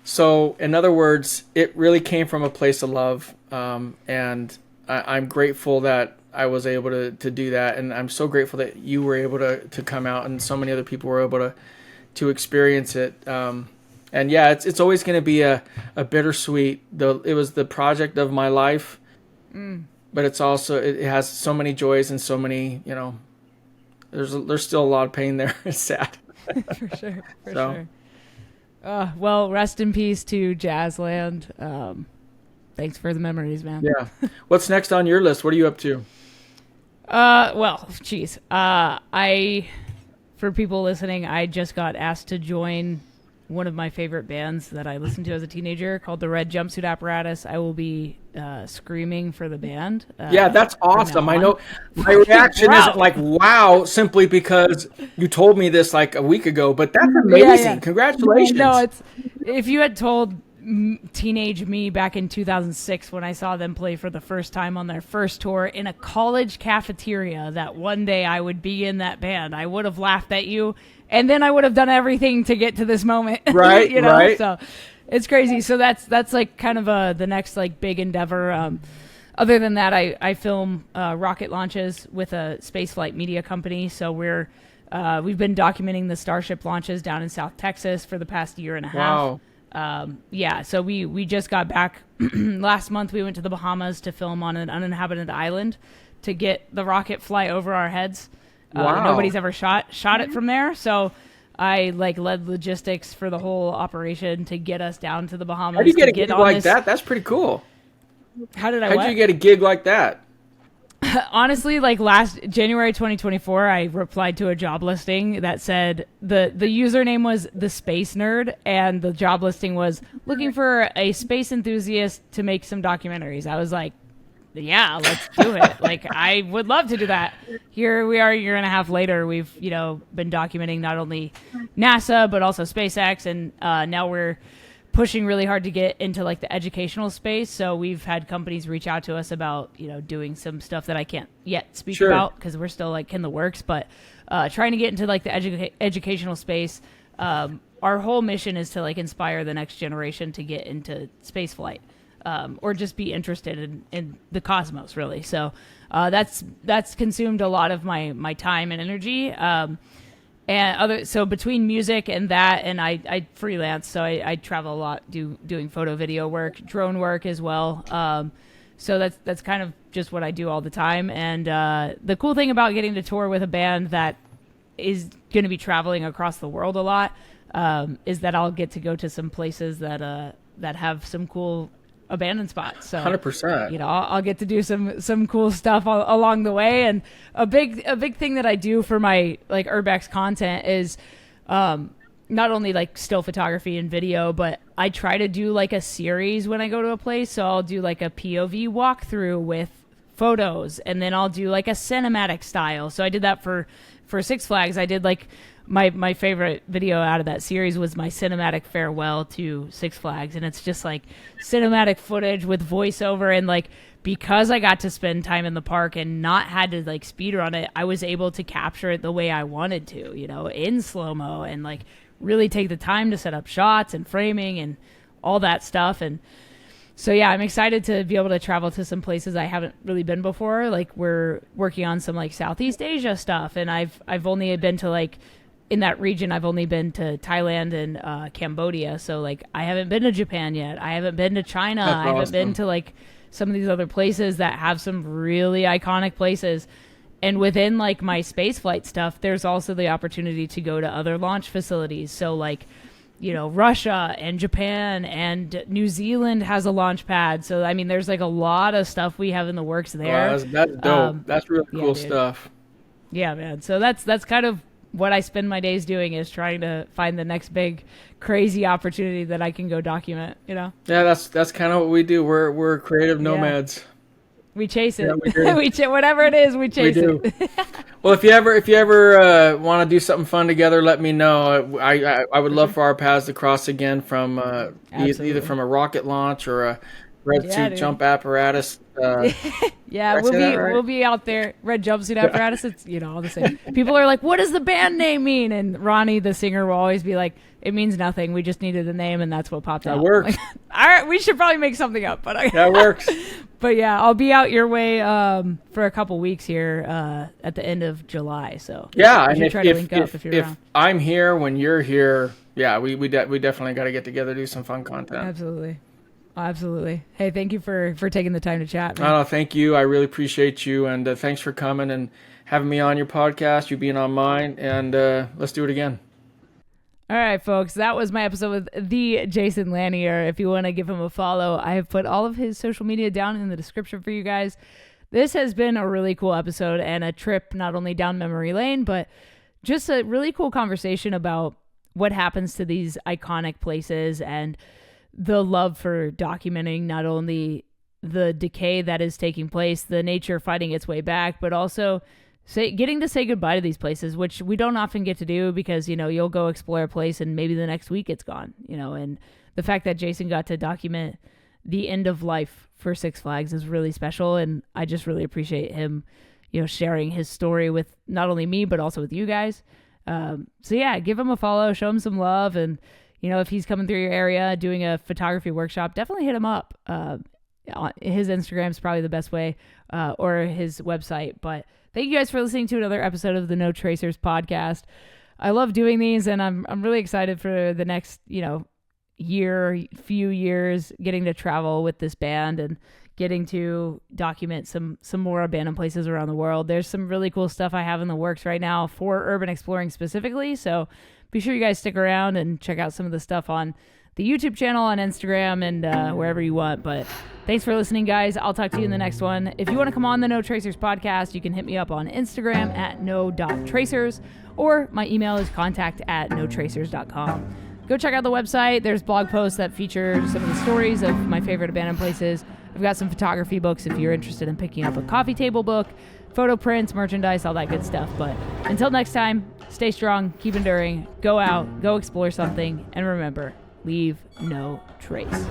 So, in other words, it really came from a place of love. And I'm grateful that I was able to do that. And I'm so grateful that you were able to come out, and so many other people were able to experience it. And yeah, it's always going to be a bittersweet, it was the project of my life, but it's also, it has so many joys and so many, you know, there's still a lot of pain there. It's sad. For sure. Well, rest in peace to Jazzland. Thanks for the memories, man. Yeah. What's next on your list? What are you up to? Well, geez. For people listening, I just got asked to join one of my favorite bands that I listened to as a teenager called the Red Jumpsuit Apparatus. I will be screaming for the band. Yeah, that's awesome. I know my reaction isn't like, wow, simply because you told me this like a week ago, but that's amazing. Yeah. Congratulations. No, if you had told teenage me back in 2006 when I saw them play for the first time on their first tour in a college cafeteria that one day I would be in that band, I would have laughed at you, and then I would have done everything to get to this moment. Right. You know? Right. So it's crazy. So that's like kind of the next like big endeavor. Other than that, I film rocket launches with a spaceflight media company. So we've been documenting the Starship launches down in South Texas for the past year and a half. Wow. So we just got back last month. We went to the Bahamas to film on an uninhabited island to get the rocket fly over our heads. Wow. Nobody's ever shot it from there. So I like led logistics for the whole operation to get us down to the Bahamas. How do you get a gig like that? That's pretty cool. How did you get a gig like that? Honestly, like last January 2024, I replied to a job listing that said the username was the Space Nerd, and the job listing was looking for a space enthusiast to make some documentaries. I was like, yeah, let's do it. Like, I would love to do that. Here we are a year and a half later. We've, you know, been documenting not only NASA, but also SpaceX. And now we're pushing really hard to get into like the educational space. So we've had companies reach out to us about, you know, doing some stuff that I can't yet speak about because we're still like in the works, but trying to get into like the educational space. Our whole mission is to like inspire the next generation to get into space flight. Or just be interested in the cosmos, really. So that's consumed a lot of my time and energy. So between music and that, and I freelance, so I travel a lot, doing photo, video work, drone work as well. So that's kind of just what I do all the time. And the cool thing about getting to tour with a band that is going to be traveling across the world a lot is that I'll get to go to some places that have some cool abandoned spots. So 100%. I'll get to do some cool stuff along the way. And a big thing that I do for my like urbex content is not only like still photography and video, but I try to do like a series when I go to a place. So I'll do like a POV walkthrough with photos, and then I'll do like a cinematic style. So I did that for Six Flags. I did like my favorite video out of that series was my cinematic farewell to Six Flags, and it's just like cinematic footage with voiceover, and like because I got to spend time in the park and not had to like speed run it, I was able to capture it the way I wanted to, in slow-mo, and like really take the time to set up shots and framing and all that stuff. And so yeah, I'm excited to be able to travel to some places I haven't really been before. Like we're working on some like Southeast Asia stuff, and I've only been to like in that region, I've only been to Thailand and Cambodia. So like I haven't been to Japan yet. I haven't been to China. That's I haven't awesome. been to like some of these other places that have some really iconic places. And within like my space flight stuff, there's also the opportunity to go to other launch facilities. So like, Russia and Japan and New Zealand has a launch pad. So, I mean, there's like a lot of stuff we have in the works there. Wow, that's dope. That's really cool stuff. Yeah, man. So that's kind of what I spend my days doing, is trying to find the next big crazy opportunity that I can go document, Yeah, that's kind of what we do. We're creative nomads. We chase it. Yeah, we do. Whatever it is, we chase it. Well, if you ever want to do something fun together, let me know. I would love for our paths to cross again from either from a rocket launch or a red suit jump apparatus. Yeah, we'll be out there. Red jumpsuit apparatus. It's all the same. People are like, "What does the band name mean?" And Ronnie, the singer, will always be like, "It means nothing. We just needed a name, and that's what popped out." That works. Like, all right, we should probably make something up, but that works. But yeah, I'll be out your way for a couple weeks here at the end of July. So yeah, and try to link up if you're around. I'm here when you're here, yeah, we definitely got to get together, do some fun content. Absolutely. Hey, thank you for taking the time to chat, man. No, thank you. I really appreciate you, and thanks for coming and having me on your podcast, you being on mine, and let's do it again. All right, folks, that was my episode with the Jason Lanier. If you want to give him a follow, I have put all of his social media down in the description for you guys. This has been a really cool episode and a trip not only down memory lane, but just a really cool conversation about what happens to these iconic places and the love for documenting not only the decay that is taking place, the nature fighting its way back, but also getting to say goodbye to these places, which we don't often get to do because, you'll go explore a place and maybe the next week it's gone, and the fact that Jason got to document the end of life for Six Flags is really special. And I just really appreciate him, sharing his story with not only me, but also with you guys. So yeah, give him a follow, show him some love. And, if he's coming through your area doing a photography workshop, definitely hit him up. His Instagram is probably the best way, or his website. But thank you guys for listening to another episode of the No Tracers podcast. I love doing these, and I'm really excited for the next, few years, getting to travel with this band and getting to document some more abandoned places around the world. There's some really cool stuff I have in the works right now for urban exploring specifically. So be sure you guys stick around and check out some of the stuff on the YouTube channel, on Instagram, and wherever you want. But thanks for listening, guys. I'll talk to you in the next one. If you want to come on the No Tracers podcast, you can hit me up on Instagram at no.tracers, or my email is contact@notracers.com. Go check out the website. There's blog posts that feature some of the stories of my favorite abandoned places. I've got some photography books if you're interested in picking up a coffee table book, photo prints, merchandise, all that good stuff. But until next time, stay strong, keep enduring, go out, go explore something, and remember, leave no trace.